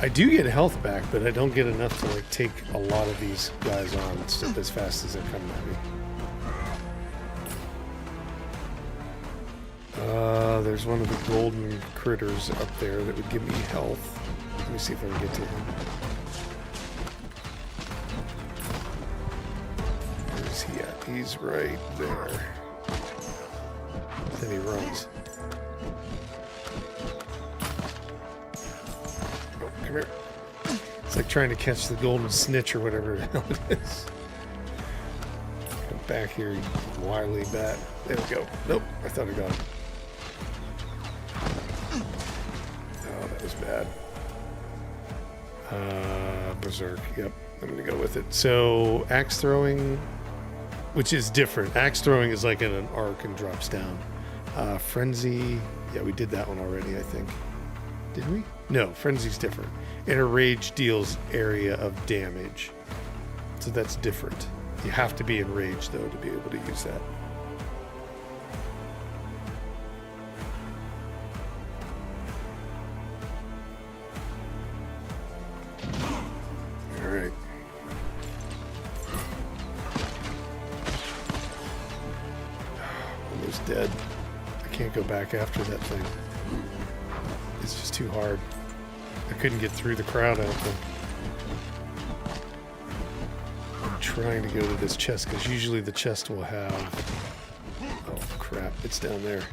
S1: I do get health back, but I don't get enough to like take a lot of these guys on as fast as they're coming at me. There's one of the golden critters up there that would give me health. Let me see if I can get to him. Where's he at? He's right there. Then he runs. Oh, come here. It's like trying to catch the golden snitch or whatever the hell it is. Come back here, you wily bat. There we go. Nope, I thought I got him. Oh, that was bad. Berserk, yep. I'm gonna go with it. So, axe throwing, which is different. Axe throwing is like in an arc and drops down. Frenzy, yeah, we did that one already, I think. Did we? No, Frenzy's different. And a rage deals area of damage. So that's different. You have to be in rage, though, to be able to use that. Alright. Almost dead. Can't go back after that thing. It's just too hard. I couldn't get through the crowd, I don't think. I'm trying to go to this chest because usually the chest will have... Oh crap, it's down there.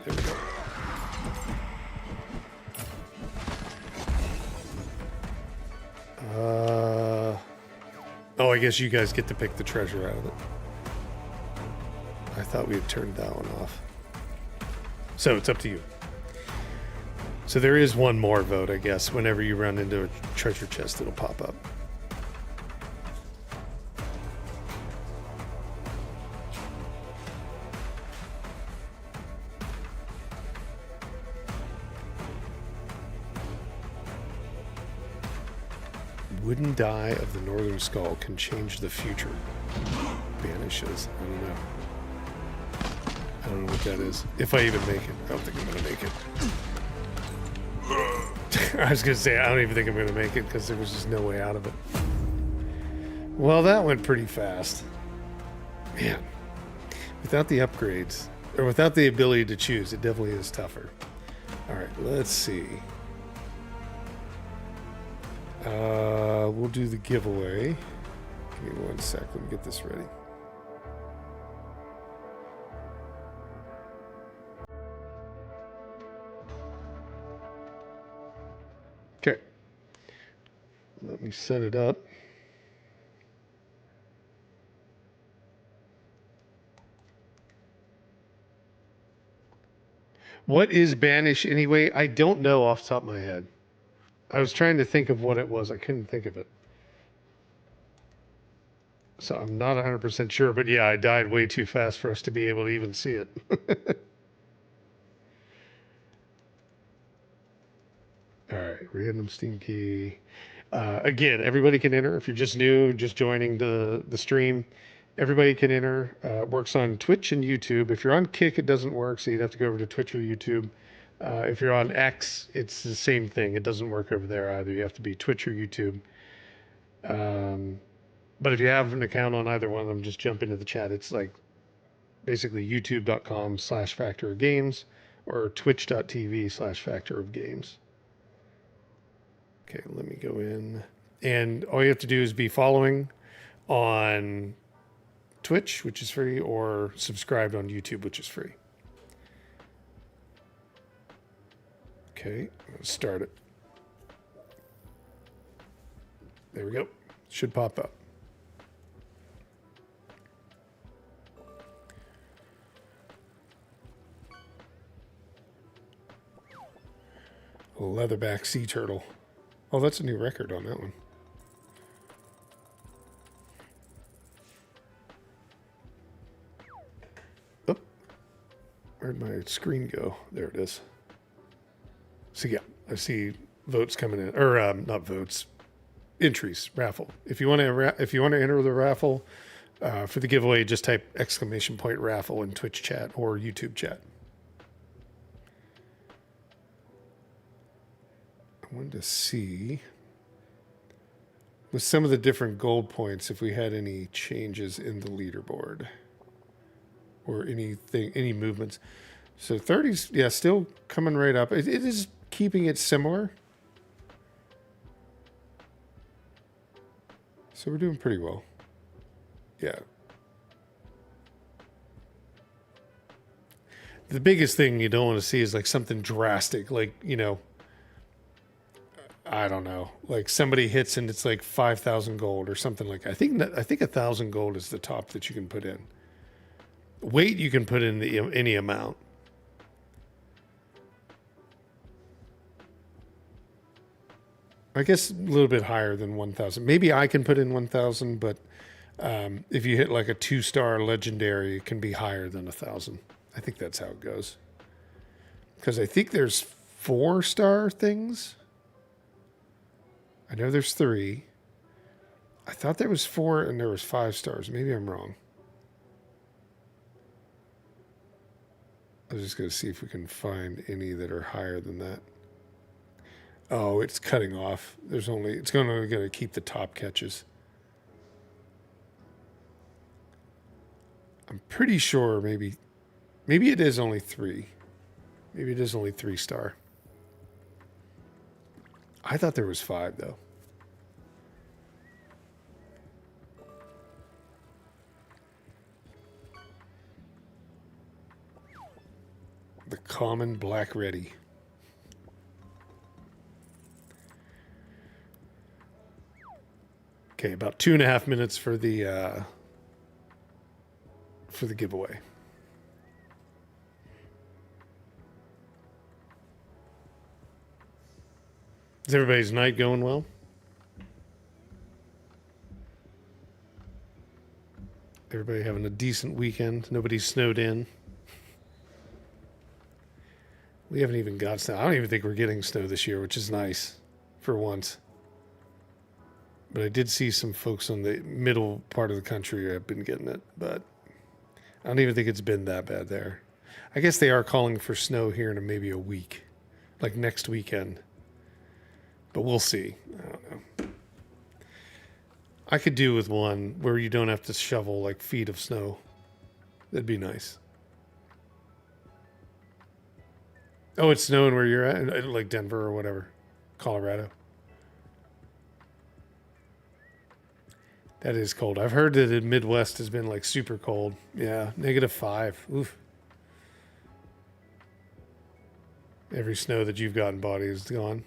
S1: There we go. Oh, I guess you guys get to pick the treasure out of it. I thought we had turned that one off. So it's up to you. So there is one more vote, I guess. Whenever you run into a treasure chest, it'll pop up. Wooden die of the northern skull can change the future. Banishes. I don't know. I don't know what that is. If I even make it. I don't think I'm going to make it. I was going to say, I don't even think I'm going to make it because there was just no way out of it. Well, that went pretty fast. Man. Without the upgrades, or without the ability to choose, it definitely is tougher. All right, let's see. We'll do the giveaway. Give me 1 sec. Let me get this ready. Okay. Let me set it up. What is banish anyway? I don't know off the top of my head. I was trying to think of what it was. I couldn't think of it. So I'm not 100% sure, but yeah, I died way too fast for us to be able to even see it. All right, random Steam key. Again, everybody can enter. If you're just new, just joining the stream, everybody can enter. Works on Twitch and YouTube. If you're on Kick, it doesn't work, so you'd have to go over to Twitch or YouTube. If you're on X, it's the same thing. It doesn't work over there either. You have to be Twitch or YouTube. But if you have an account on either one of them, just jump into the chat. It's like basically youtube.com/Factor of Games or twitch.tv/Factor of Games. Okay, let me go in. And all you have to do is be following on Twitch, which is free, or subscribed on YouTube, which is free. Okay, let's start it. There we go. Should pop up. A leatherback sea turtle. Oh, that's a new record on that one. Oh, where'd my screen go? There it is. So yeah, I see votes coming in, or not votes, entries, raffle. If you want to enter the raffle for the giveaway, just type !raffle in Twitch chat or YouTube chat. I wanted to see with some of the different gold points if we had any changes in the leaderboard or any movements. So 30's, yeah, still coming right up. It is keeping it similar. So we're doing pretty well. Yeah. The biggest thing you don't want to see is like something drastic, like, you know, I don't know, like somebody hits and it's like 5,000 gold or something like that. I think 1,000 gold is the top that you can put in. Weight you can put in any amount. I guess a little bit higher than 1,000. Maybe I can put in 1,000, but if you hit like a 2-star legendary, it can be higher than 1,000. I think that's how it goes. Because I think there's 4-star things. I know there's 3. I thought there was 4 and there was 5 stars. Maybe I'm wrong. I was just going to see if we can find any that are higher than that. Oh, it's cutting off. It's only going to keep the top catches. I'm pretty sure maybe it is only 3. Maybe it is only 3-star. I thought there was 5 though. The common black ready. Okay, about 2.5 minutes for the giveaway. Is everybody's night going well? Everybody having a decent weekend? Nobody's snowed in? We haven't even got snow. I don't even think we're getting snow this year, which is nice for once. But I did see some folks on the middle part of the country have been getting it, but I don't even think it's been that bad there. I guess they are calling for snow here in maybe a week, like next weekend. But we'll see. I don't know. I could do with one where you don't have to shovel like feet of snow. That'd be nice. Oh, it's snowing where you're at? Like Denver or whatever. Colorado. That is cold. I've heard that the Midwest has been like super cold. Yeah, -5. Oof. Every snow that you've gotten, body is gone.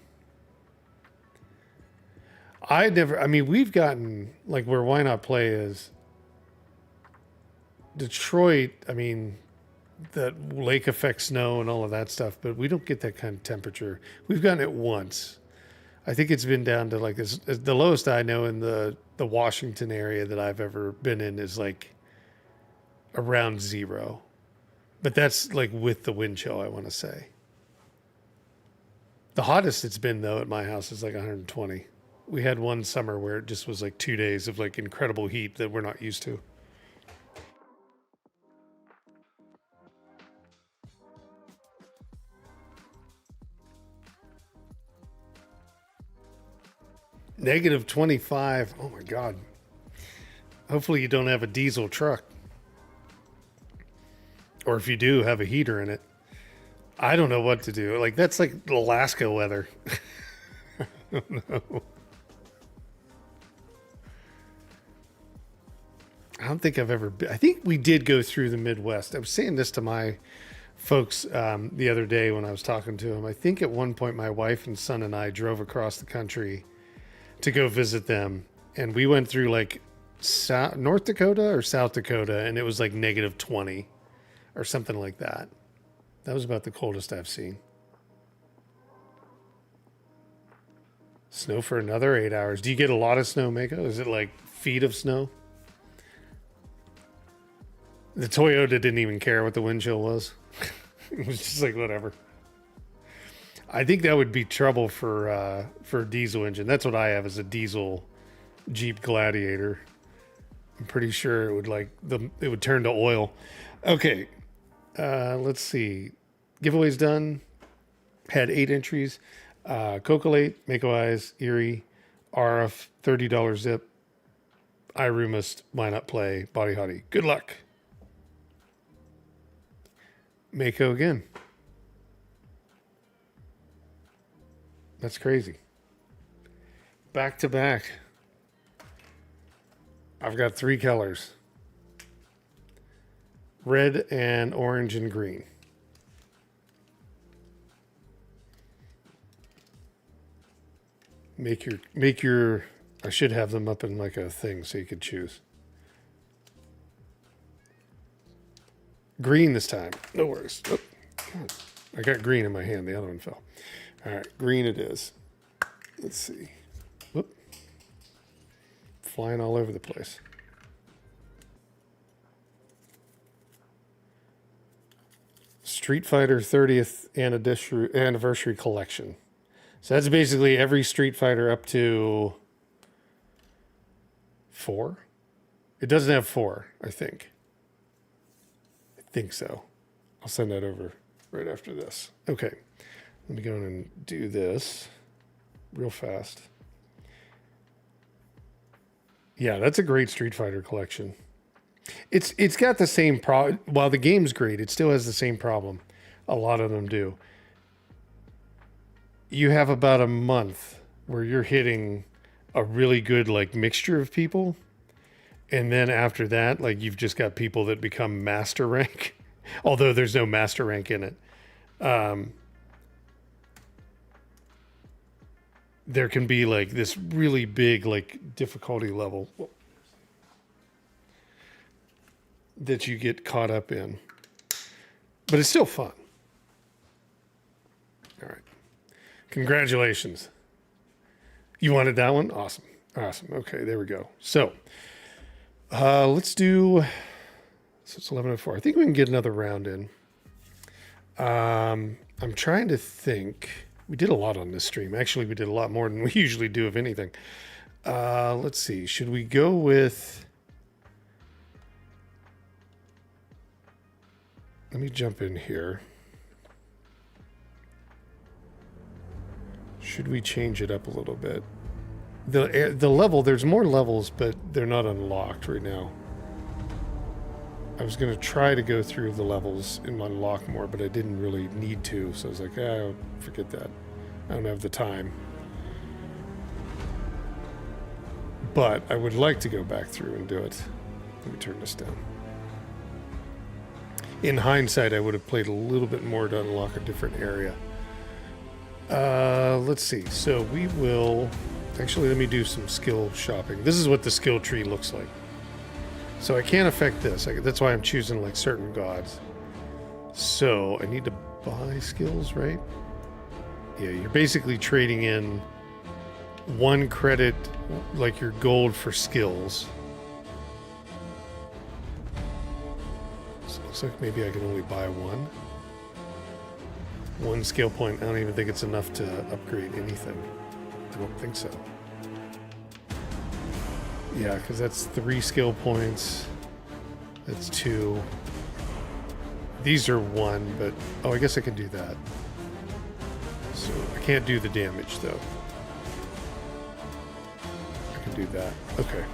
S1: I mean, we've gotten, like where Why Not Play is, Detroit, I mean, that lake effect snow and all of that stuff, but we don't get that kind of temperature. We've gotten it once. I think it's been down to like the lowest I know in the Washington area that I've ever been in is like around 0. But that's like with the wind chill, I want to say. The hottest it's been though at my house is like 120. We had one summer where it just was like 2 days of like incredible heat that we're not used to. -25. Oh my God. Hopefully you don't have a diesel truck. Or if you do, have a heater in it. I don't know what to do. Like, that's like Alaska weather. I don't know. I don't think I've ever been. I think we did go through the Midwest. I was saying this to my folks the other day when I was talking to them. I think at one point my wife and son and I drove across the country to go visit them. And we went through like North Dakota or South Dakota, and it was like -20 or something like that. That was about the coldest I've seen. Snow for another 8 hours. Do you get a lot of snow, Mako? Is it like feet of snow? The Toyota didn't even care what the wind chill was. It was just like, whatever. I think that would be trouble for a diesel engine. That's what I have, is a diesel Jeep Gladiator. I'm pretty sure it would it would turn to oil. Okay, let's see. Giveaways done. Had 8 entries. Cocolate, Mako Eyes, Erie, RF, $30 zip, iRoomist, Why Not Play, Body Hottie. Good luck. Mako again. That's crazy. Back to back. I've got 3 colors. Red and orange and green. Make your I should have them up in like a thing so you could choose. Green this time. No worries. Oh, I got green in my hand. The other one fell. All right, green it is. Let's see. Whoop. Flying all over the place. Street Fighter 30th anniversary collection. So that's basically every Street Fighter up to 4. It doesn't have 4, I think. I think so. I'll send that over right after this. Okay. Let me go in and do this real fast. Yeah, that's a great Street Fighter collection. It's got the same problem. While the game's great, it still has the same problem. A lot of them do. You have about a month where you're hitting a really good like mixture of people. And then after that, like you've just got people that become master rank, although there's no master rank in it. There can be like this really big like difficulty level that you get caught up in. But it's still fun. All right. Congratulations. You wanted that one? Awesome. Awesome. Okay, there we go. So let's do, so it's 11:04. I think we can get another round in. I'm trying to think. We did a lot on this stream. Actually, we did a lot more than we usually do, if anything. Let's see. Should we go with... Let me jump in here. Should we change it up a little bit? The level, there's more levels, but they're not unlocked right now. I was going to try to go through the levels and unlock more, but I didn't really need to, so I was like, forget that. I don't have the time. But I would like to go back through and do it. Let me turn this down. In hindsight, I would have played a little bit more to unlock a different area. Let's see. So we will... Actually, let me do some skill shopping. This is what the skill tree looks like. So I can't affect this. That's why I'm choosing like certain gods. So I need to buy skills, right? Yeah, you're basically trading in 1 credit, like your gold, for skills. So it looks like maybe I can only buy 1 skill point. I don't even think it's enough to upgrade anything. I don't think so. Yeah, because that's 3 skill points. That's 2. These are 1, but... Oh, I guess I can do that. So I can't do the damage, though. I can do that. Okay.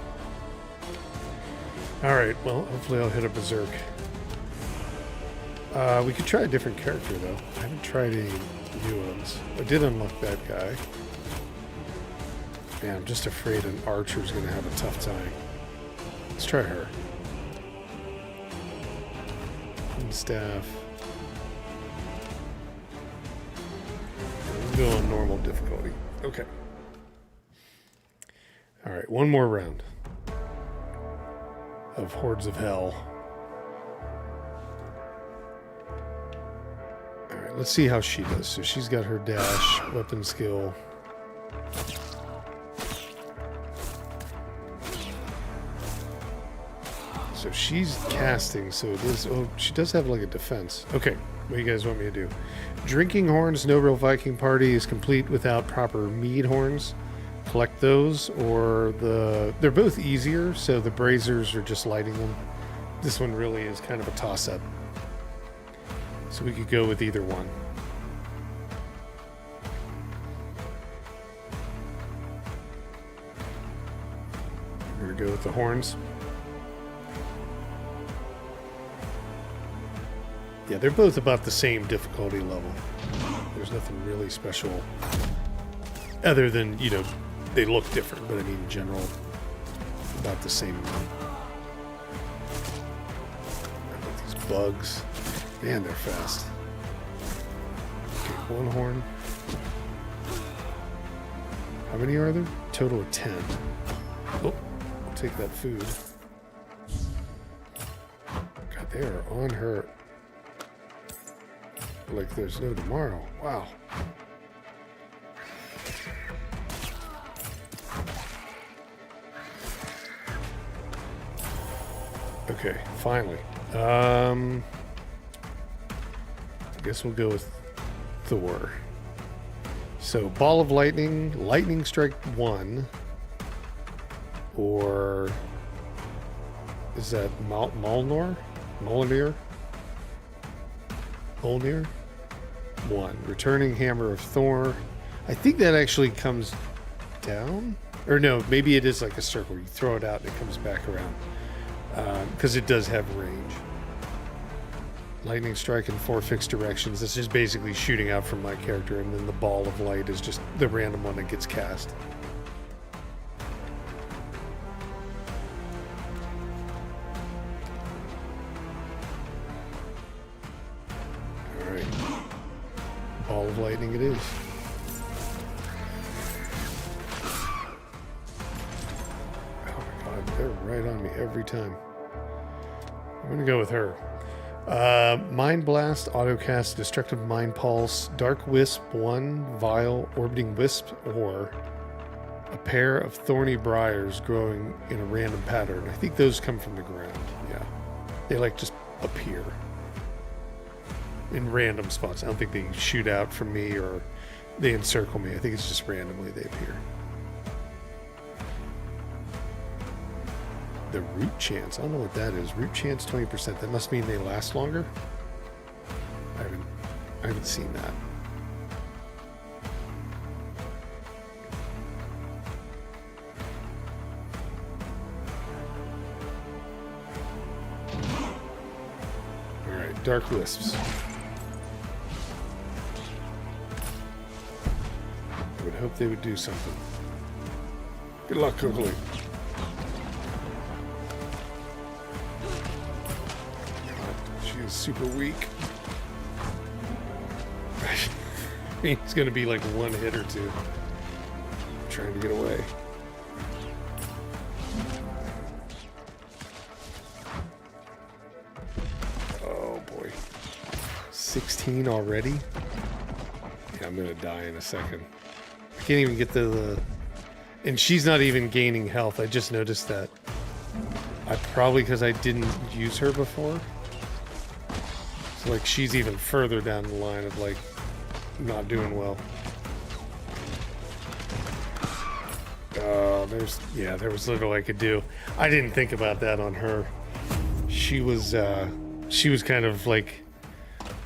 S1: Alright, well, hopefully I'll hit a berserk. We could try a different character, though. I haven't tried any new ones. I did unlock that guy. Man, I'm just afraid an archer's going to have a tough time. Let's try her. And staff. We'll go on normal difficulty. Okay. Alright, one more round of Hordes of Hell. Alright, let's see how she does. So she's got her dash, weapon skill. So she's casting, so it is... Oh, she does have like a defense. Okay, what do you guys want me to do? Drinking horns, no real Viking party is complete without proper mead horns. Collect those, or the... They're both easier, so the braziers are just lighting them. This one really is kind of a toss-up. So we could go with either one. We're gonna go with the horns. Yeah, they're both about the same difficulty level. There's nothing really special. Other than, you know, they look different, but I mean, in general, about the same amount. How about these bugs? Man, they're fast. Okay, 1 horn. How many are there? Total of 10. Oh, I'll take that food. God, they are on her like there's no tomorrow. Wow. Okay, finally. I guess we'll go with Thor. So, Ball of Lightning, Lightning Strike 1, or is that Mjolnir? Mjolnir? Mjolnir? 1. Returning Hammer of Thor. I think that actually comes down? Or no, maybe it is like a circle. You throw it out and it comes back around. Because it does have range. Lightning Strike in 4 fixed directions. This is basically shooting out from my character, and then the Ball of Light is just the random one that gets cast. Alright. Ball of Lightning it is. Oh my god, they're right on me every time. I'm gonna go with her. Mind Blast, Autocast, Destructive Mind Pulse, Dark Wisp 1, Vile, Orbiting Wisp, or a pair of thorny briars growing in a random pattern. I think those come from the ground, yeah. They like just appear in random spots. I don't think they shoot out from me or they encircle me. I think it's just randomly they appear. The root chance. I don't know what that is. Root chance 20%. That must mean they last longer. I haven't seen that. All right, dark wisps. I would hope they would do something. Good luck, Coakley. She is super weak. I mean, it's going to be like one hit or two. Trying to get away. Oh boy. 16 already? Yeah, I'm going to die in a second. I can't even get the... And she's not even gaining health. I just noticed that. Probably because I didn't use her before. So like she's even further down the line of like not doing well. There was little I could do. I didn't think about that on her. She was kind of like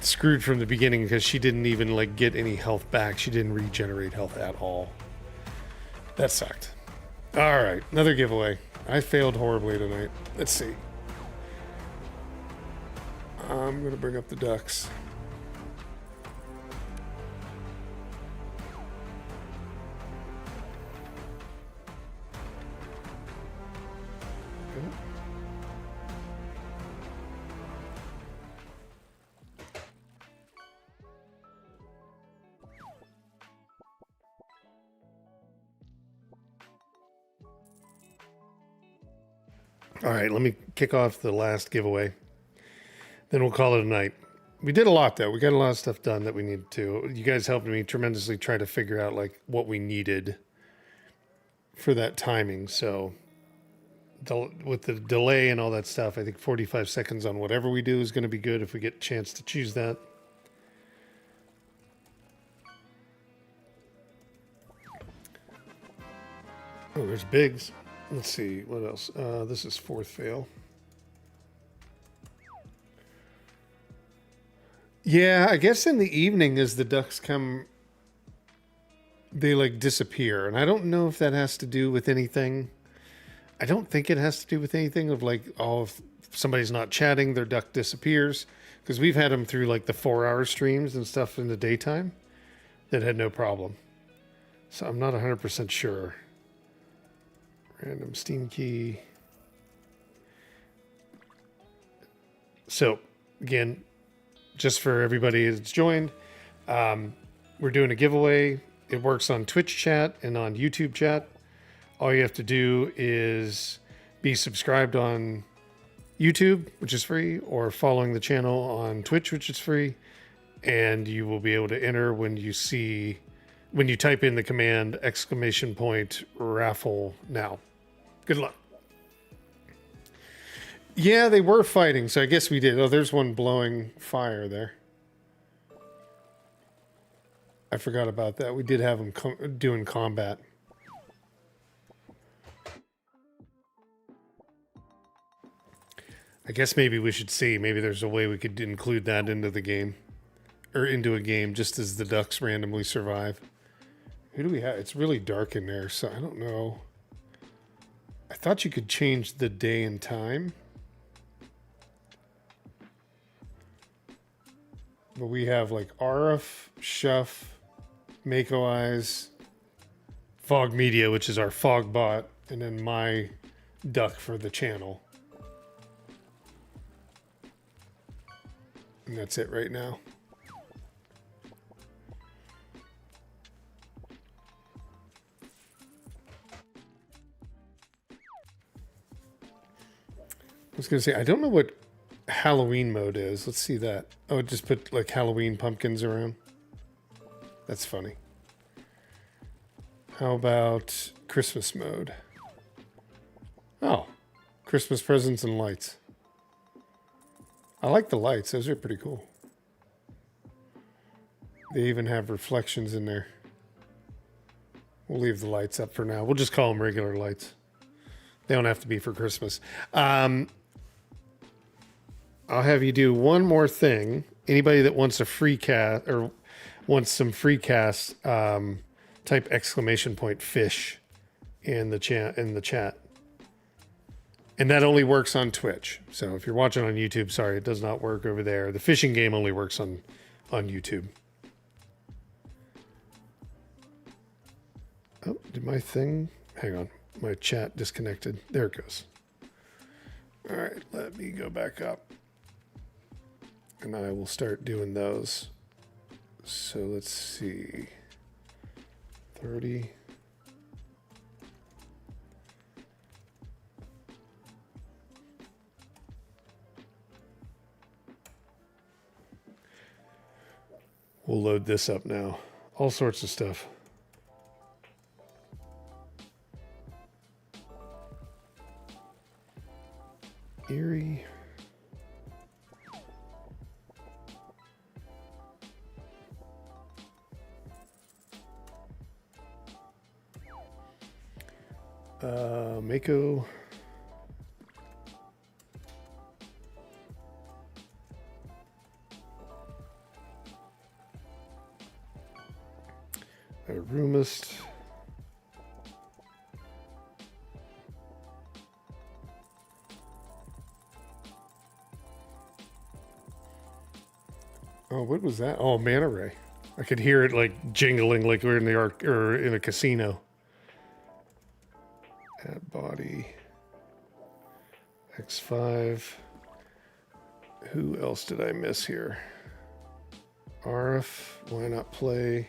S1: screwed from the beginning because she didn't even like get any health back. She didn't regenerate health at all. That sucked. All right, another giveaway. I failed horribly tonight. Let's see. I'm gonna bring up the ducks. All right, let me kick off the last giveaway. Then we'll call it a night. We did a lot, though. We got a lot of stuff done that we needed to. You guys helped me tremendously try to figure out like what we needed for that timing. So with the delay and all that stuff, I think 45 seconds on whatever we do is going to be good if we get a chance to choose that. Oh, there's Biggs. Let's see, what else? This is fourth fail. Yeah, I guess in the evening as the ducks come, they like disappear. And I don't know if that has to do with anything. I don't think it has to do with anything of like, oh, if somebody's not chatting, their duck disappears. Because we've had them through like the 4-hour streams and stuff in the daytime that had no problem. So I'm not 100% sure. Random Steam key. So, again, just for everybody that's joined, we're doing a giveaway. It works on Twitch chat and on YouTube chat. All you have to do is be subscribed on YouTube, which is free, or following the channel on Twitch, which is free, and you will be able to enter when you type in the command !raffle now. Good luck. Yeah, they were fighting, so I guess we did. Oh, there's one blowing fire there. I forgot about that. We did have them doing combat. I guess maybe we should see. Maybe there's a way we could include that into the game. Or into a game, just as the ducks randomly survive. Who do we have? It's really dark in there, so I don't know. I thought you could change the day and time. But we have like Arif, Shuff, Mako Eyes, FoG Media, which is our FoG bot, and then my duck for the channel. And that's it right now. I was going to say, I don't know what Halloween mode is. Let's see that. Oh, just put like Halloween pumpkins around. That's funny. How about Christmas mode? Oh, Christmas presents and lights. I like the lights. Those are pretty cool. They even have reflections in there. We'll leave the lights up for now. We'll just call them regular lights. They don't have to be for Christmas. I'll have you do one more thing. Anybody that wants a free cast or wants some free cast, type exclamation point fish in the chat. And that only works on Twitch. So if you're watching on YouTube, sorry, it does not work over there. The fishing game only works on YouTube. Oh, did my thing? Hang on. My chat disconnected. There it goes. All right, let me go back up. And I will start doing those. So let's see. 30. We'll load this up now. All sorts of stuff. Eerie. Mako. A roomist. Oh, what was that? Oh, mana ray. I could hear it like jingling like we're in the arc or in a casino. Add body. X5. Who else did I miss here? RF. Why not play?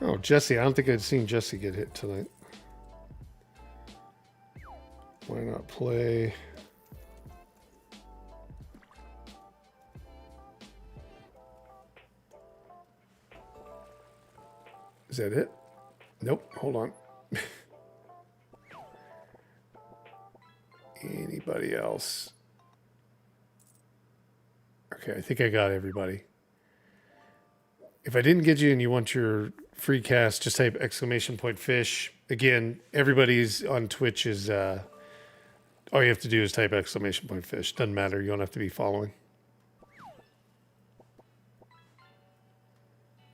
S1: Oh, Jesse. I don't think I'd seen Jesse get hit tonight. Why not play? Is that it? Nope. Hold on. Anybody else? Okay, I think I got everybody. If I didn't get you and you want your free cast, just type exclamation point fish. Again, everybody's on Twitch is all you have to do is type exclamation point fish. Doesn't matter. You don't have to be following.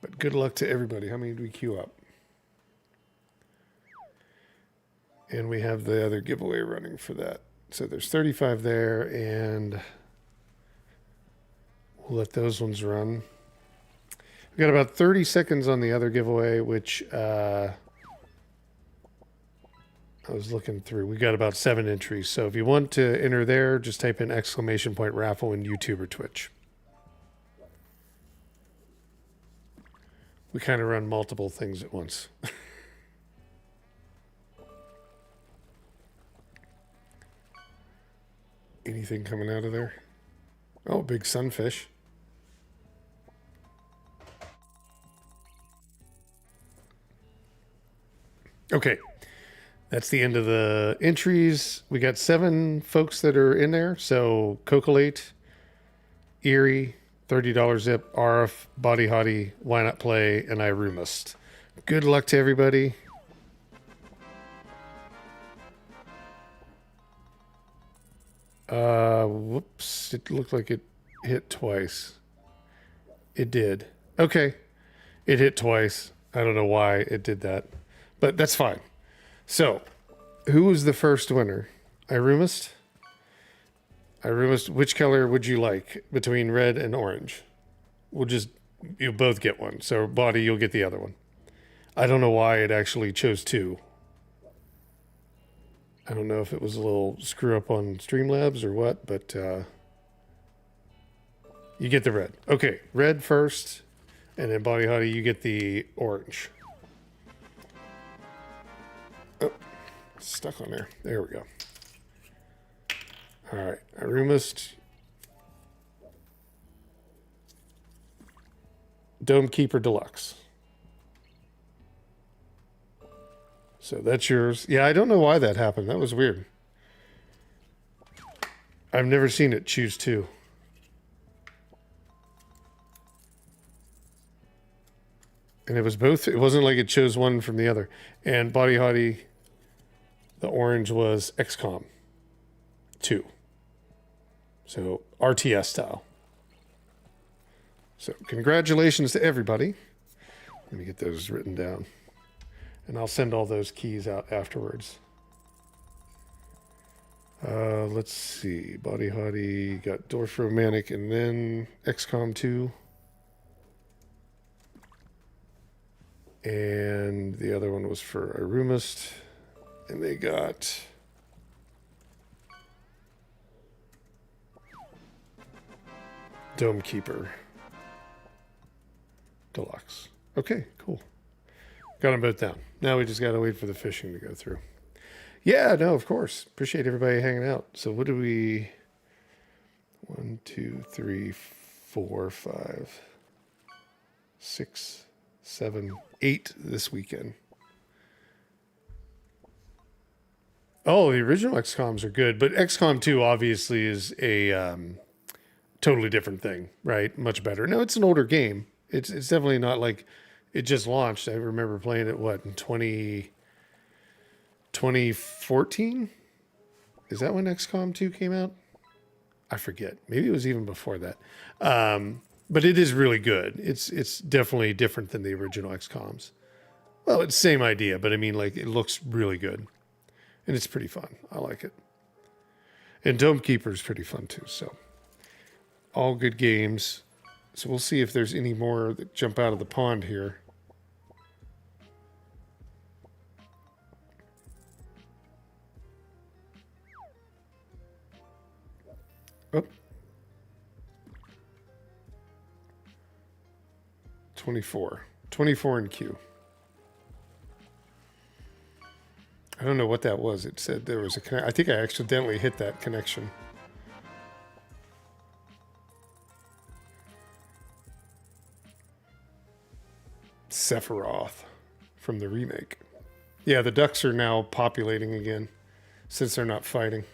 S1: But good luck to everybody. How many did we queue up? And we have the other giveaway running for that. So there's 35 there, and we'll let those ones run. We've got about 30 seconds on the other giveaway, which I was looking through. We got about 7 entries. So if you want to enter there, just type in exclamation point raffle in YouTube or Twitch. We kind of run multiple things at once. Anything coming out of there? Oh, big sunfish. Okay. That's the end of the entries. We got 7 folks that are in there. So Cocolate, Eerie, $30 zip, RF, Body Hottie, Why Not Play, and I Roomist. Good luck to everybody. Whoops. It looked like it hit twice. It did. Okay. It hit twice. I don't know why it did that, but that's fine. So, who was the first winner? Irumist? Irumist, which color would you like between red and orange? You'll both get one. So, Body, you'll get the other one. I don't know why it actually chose 2. I don't know if it was a little screw up on Streamlabs or what, but you get the red. Okay, red first, and then Body Hottie, you get the orange. Oh, stuck on there. There we go. All right, Irumist. Dome Keeper Deluxe. So that's yours. Yeah, I don't know why that happened. That was weird. I've never seen it choose 2. And it was both. It wasn't like it chose one from the other. And Body Hottie, the orange was XCOM 2. So RTS style. So congratulations to everybody. Let me get those written down. And I'll send all those keys out afterwards. Let's see. Body Hottie got Dwarf Romantic and then XCOM 2. And the other one was for Irumist. And they got Dome Keeper Deluxe. Okay, cool. Got them both down. Now we just got to wait for the fishing to go through. Yeah, no, of course. Appreciate everybody hanging out. So what do we... 1, 2, 3, 4, 5, 6, 7, 8 this weekend. Oh, the original XCOMs are good, but XCOM 2 obviously is a totally different thing, right? Much better. No, it's an older game. It's definitely not like it just launched. I remember playing it, what, in 2014? Is that when XCOM 2 came out? I forget. Maybe it was even before that. But it is really good. It's definitely different than the original XCOMs. Well, it's the same idea, but I mean, like, it looks really good. And it's pretty fun. I like it. And Dome Keeper is pretty fun too. So all good games. So we'll see if there's any more that jump out of the pond here. Oh. 24. 24 in queue. I don't know what that was. It said there was a I think I accidentally hit that connection. Sephiroth from the remake. Yeah, the ducks are now populating again since they're not fighting.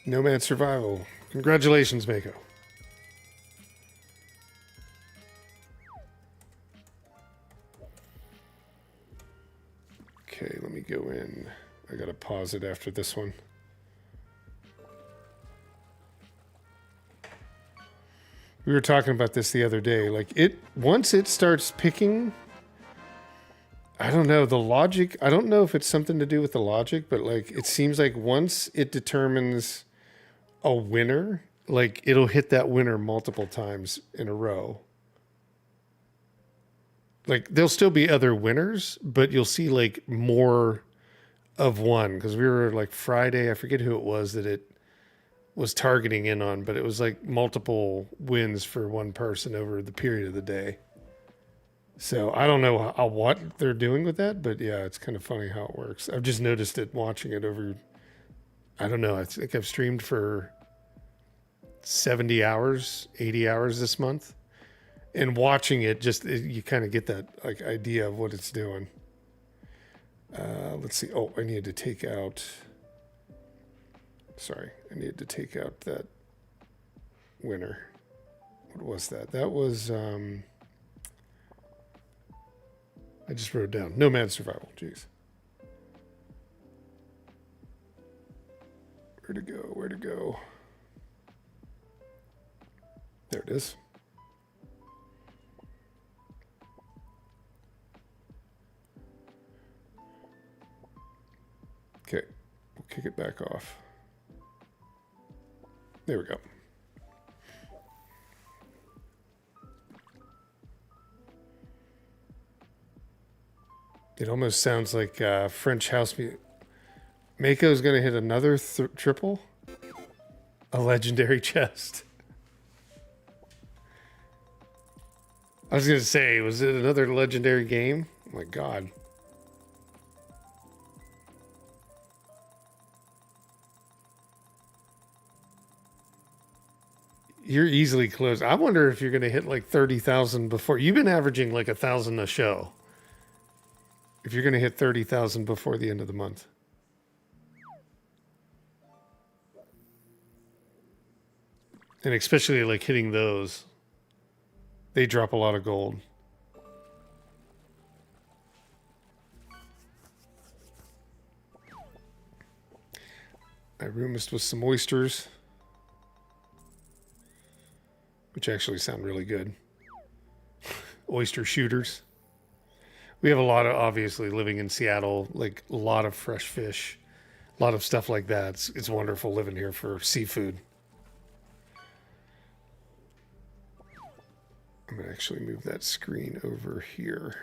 S1: Nomad Survival. Congratulations, Mako. Okay, let me go in. I gotta pause it after this one. We were talking about this the other day. Like, once it starts picking, I don't know, the logic, I don't know if it's something to do with the logic, but like, it seems like once it determines a winner, like, it'll hit that winner multiple times in a row. Like, there'll still be other winners, but you'll see like more of one. Because we were like Friday, I forget who it was that it was targeting in on, but it was like multiple wins for one person over the period of the day. So I don't know what they're doing with that, but yeah, it's kind of funny how it works. I've just noticed it watching it over, I don't know, I think I've streamed for 70 hours, 80 hours this month. And watching it, you kind of get that like idea of what it's doing. Let's see. Oh, I needed to take out. Sorry, I needed to take out that winner. What was that? That was. I just wrote it down. Nomad Survival. Jeez. Where to go? Where to go? There it is. Okay, we'll kick it back off. There we go. It almost sounds like French house music. Mako's going to hit another triple. A legendary chest. I was going to say, was it another legendary game? Oh my God. You're easily close. I wonder if you're going to hit like 30,000 before. You've been averaging like 1,000 a show. If you're going to hit 30,000 before the end of the month. And especially like hitting those, they drop a lot of gold. I rummaged with some oysters, which actually sound really good. Oyster shooters. We have a lot of, obviously, living in Seattle, like a lot of fresh fish, a lot of stuff like that. It's wonderful living here for seafood. I'm going to actually move that screen over here.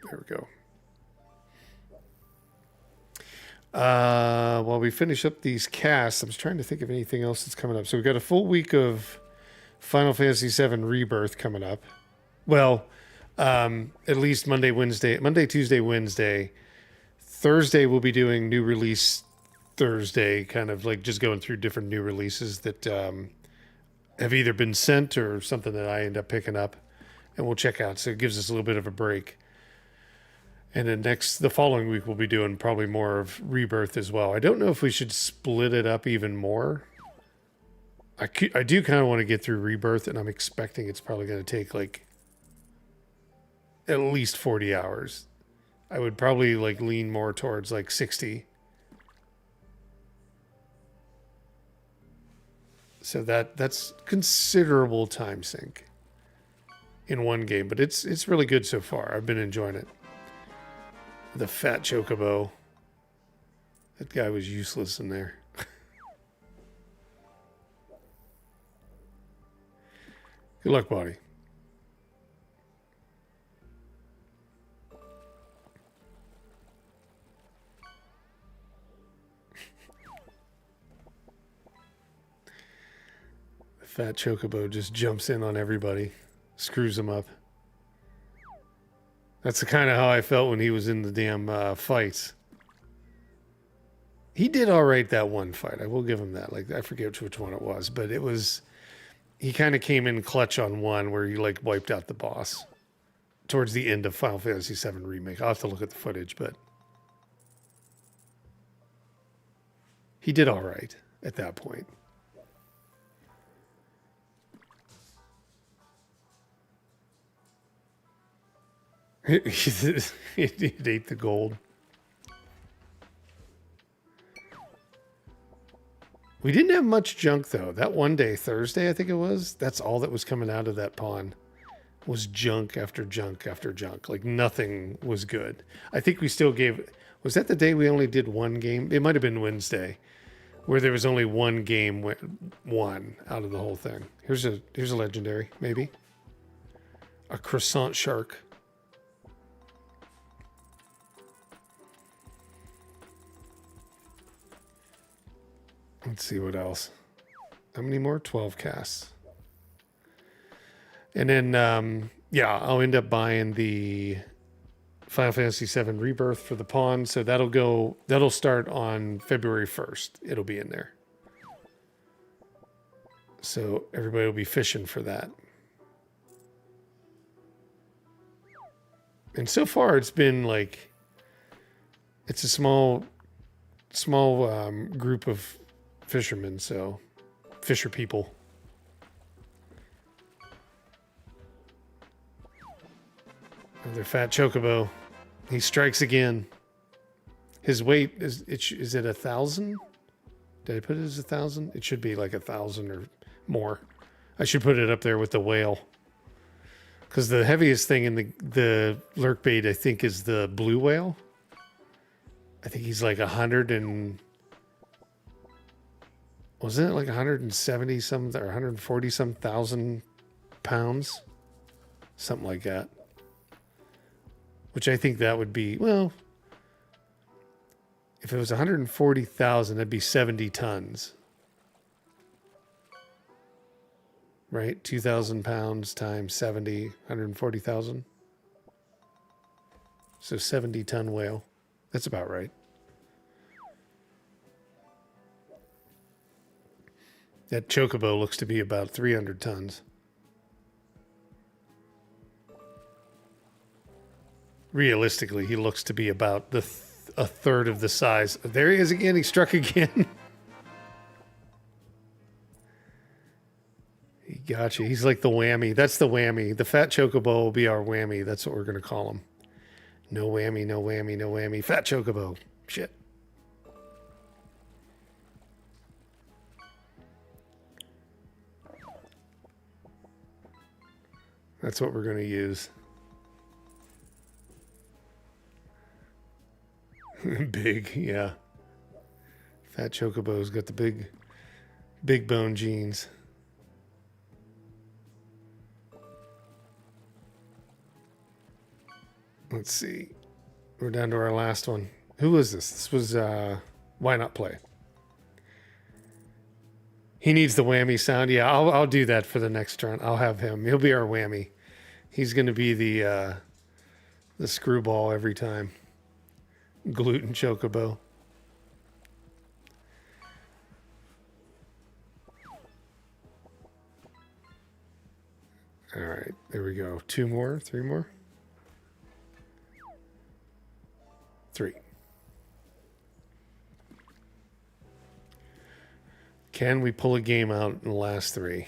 S1: There we go. While we finish up these casts, I'm just trying to think of anything else that's coming up. So we've got a full week of Final Fantasy VII Rebirth coming up. Well, at least Monday, Tuesday, Wednesday. Thursday we'll be doing new release Thursday, kind of like just going through different new releases that have either been sent or something that I end up picking up, and we'll check out. So it gives us a little bit of a break. And then the following week, we'll be doing probably more of Rebirth as well. I don't know if we should split it up even more. I do kind of want to get through Rebirth, and I'm expecting it's probably going to take like at least 40 hours. I would probably like lean more towards like 60. So that's considerable time sink in one game, but it's really good so far. I've been enjoying it. The fat chocobo. That guy was useless in there. Good luck, buddy. The fat chocobo just jumps in on everybody, screws them up. That's the kind of how I felt when he was in the damn fights. He did all right that one fight. I will give him that. Like, I forget which one it was, but it was... He kind of came in clutch on one where he, like, wiped out the boss. Towards the end of Final Fantasy VII Remake. I'll have to look at the footage, but... He did all right at that point. It ate the gold. We didn't have much junk, though. That one day, Thursday, I think it was, that's all that was coming out of that pond. Was junk after junk after junk. Like, nothing was good. I think we still gave... Was that the day we only did one game? It might have been Wednesday, where there was only one game won out of the whole thing. Here's a legendary, maybe. A croissant shark. Let's see what else. How many more? 12 casts. And then, yeah, I'll end up buying the Final Fantasy VII Rebirth for the pawn. So that'll start on February 1st. It'll be in there. So everybody will be fishing for that. And so far it's been like, it's a small group of fishermen, so fisher people. Another fat chocobo. He strikes again. His weight is it 1,000? Did I put it as 1,000? It should be like 1,000 or more. I should put it up there with the whale. Because the heaviest thing in the lurk bait, I think, is the blue whale. I think he's like 100 and... Wasn't it like 170 something or 140 some thousand pounds? Something like that. Which I think that would be, well, if it was 140,000, that'd be 70 tons. Right? 2,000 pounds times 70, 140,000. So 70-ton whale. That's about right. That chocobo looks to be about 300 tons. Realistically, he looks to be about a third of the size. There he is again. He struck again. Gotcha. He's like the whammy. That's the whammy. The fat chocobo will be our whammy. That's what we're going to call him. No whammy, no whammy, no whammy. Fat chocobo. Shit. That's what we're going to use. Big, yeah. Fat chocobo's got the big bone genes. Let's see. We're down to our last one. Who was this? This was Why Not Play. He needs the whammy sound. Yeah, I'll do that for the next turn. I'll have him. He'll be our whammy. He's going to be the screwball every time. Gluten chocobo. All right, there we go. 2 more, 3 more. 3. Can we pull a game out in the last 3?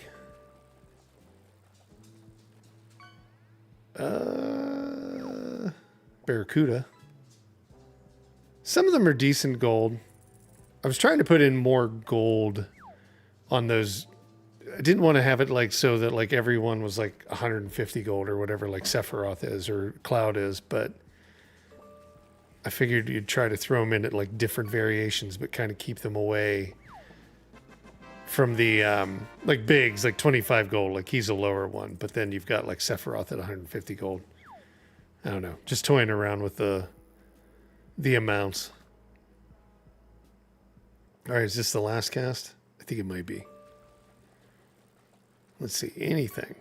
S1: Barracuda. Some of them are decent gold. I was trying to put in more gold on those. I didn't want to have it like so that like everyone was like 150 gold or whatever like Sephiroth is or Cloud is, but I figured you'd try to throw them in at like different variations, but kind of keep them away from the like Biggs, like 25 gold, like he's a lower one, but then you've got like Sephiroth at 150 gold. I don't know, just toying around with the amounts. All right, is this the last cast? I think it might be. Let's see, anything.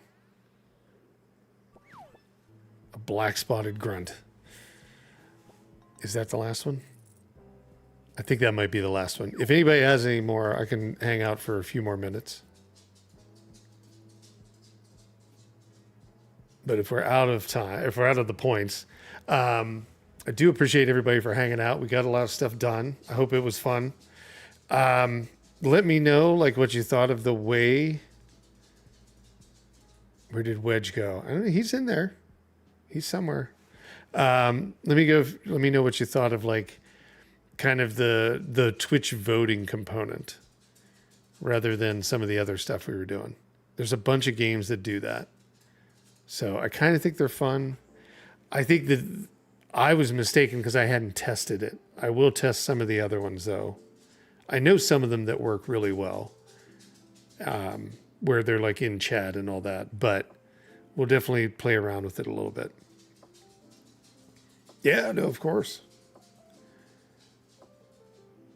S1: A black spotted grunt. Is that the last one? I think that might be the last one. If anybody has any more, I can hang out for a few more minutes. But if we're out of time, if we're out of the points, I do appreciate everybody for hanging out. We got a lot of stuff done. I hope it was fun. Let me know like what you thought of the way. Where did Wedge go? I don't know. He's in there. He's somewhere. Let me know what you thought of like kind of the Twitch voting component rather than some of the other stuff we were doing. There's a bunch of games that do that. So I kind of think they're fun. I think that I was mistaken because I hadn't tested it. I will test some of the other ones though. I know some of them that work really well, where they're like in chat and all that, but we'll definitely play around with it a little bit. Yeah, no, of course.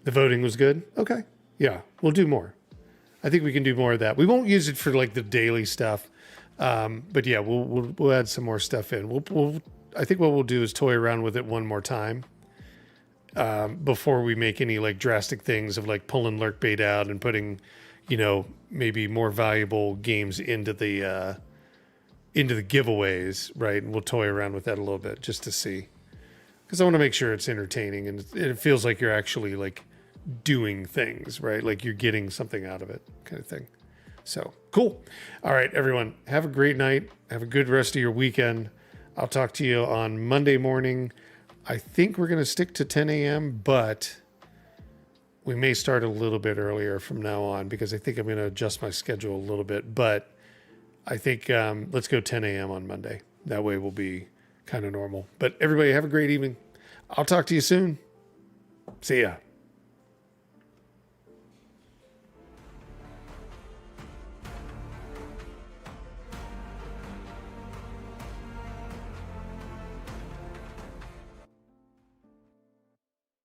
S1: The voting was good. Okay. Yeah, we'll do more. I think we can do more of that. We won't use it for like the daily stuff. But yeah, we'll add some more stuff in. I think what we'll do is toy around with it one more time before we make any like drastic things of like pulling lurk bait out and putting, you know, maybe more valuable games into the giveaways, right? And we'll toy around with that a little bit just to see, because I want to make sure it's entertaining and it feels like you're actually like doing things, right? Like you're getting something out of it, kind of thing. So cool. All right, everyone, have a great night. Have a good rest of your weekend. I'll talk to you on Monday morning. I think we're going to stick to 10 a.m., but we may start a little bit earlier from now on because I think I'm going to adjust my schedule a little bit. But I think let's go 10 a.m. on Monday. That way we'll be kind of normal. But everybody have a great evening. I'll talk to you soon. See ya.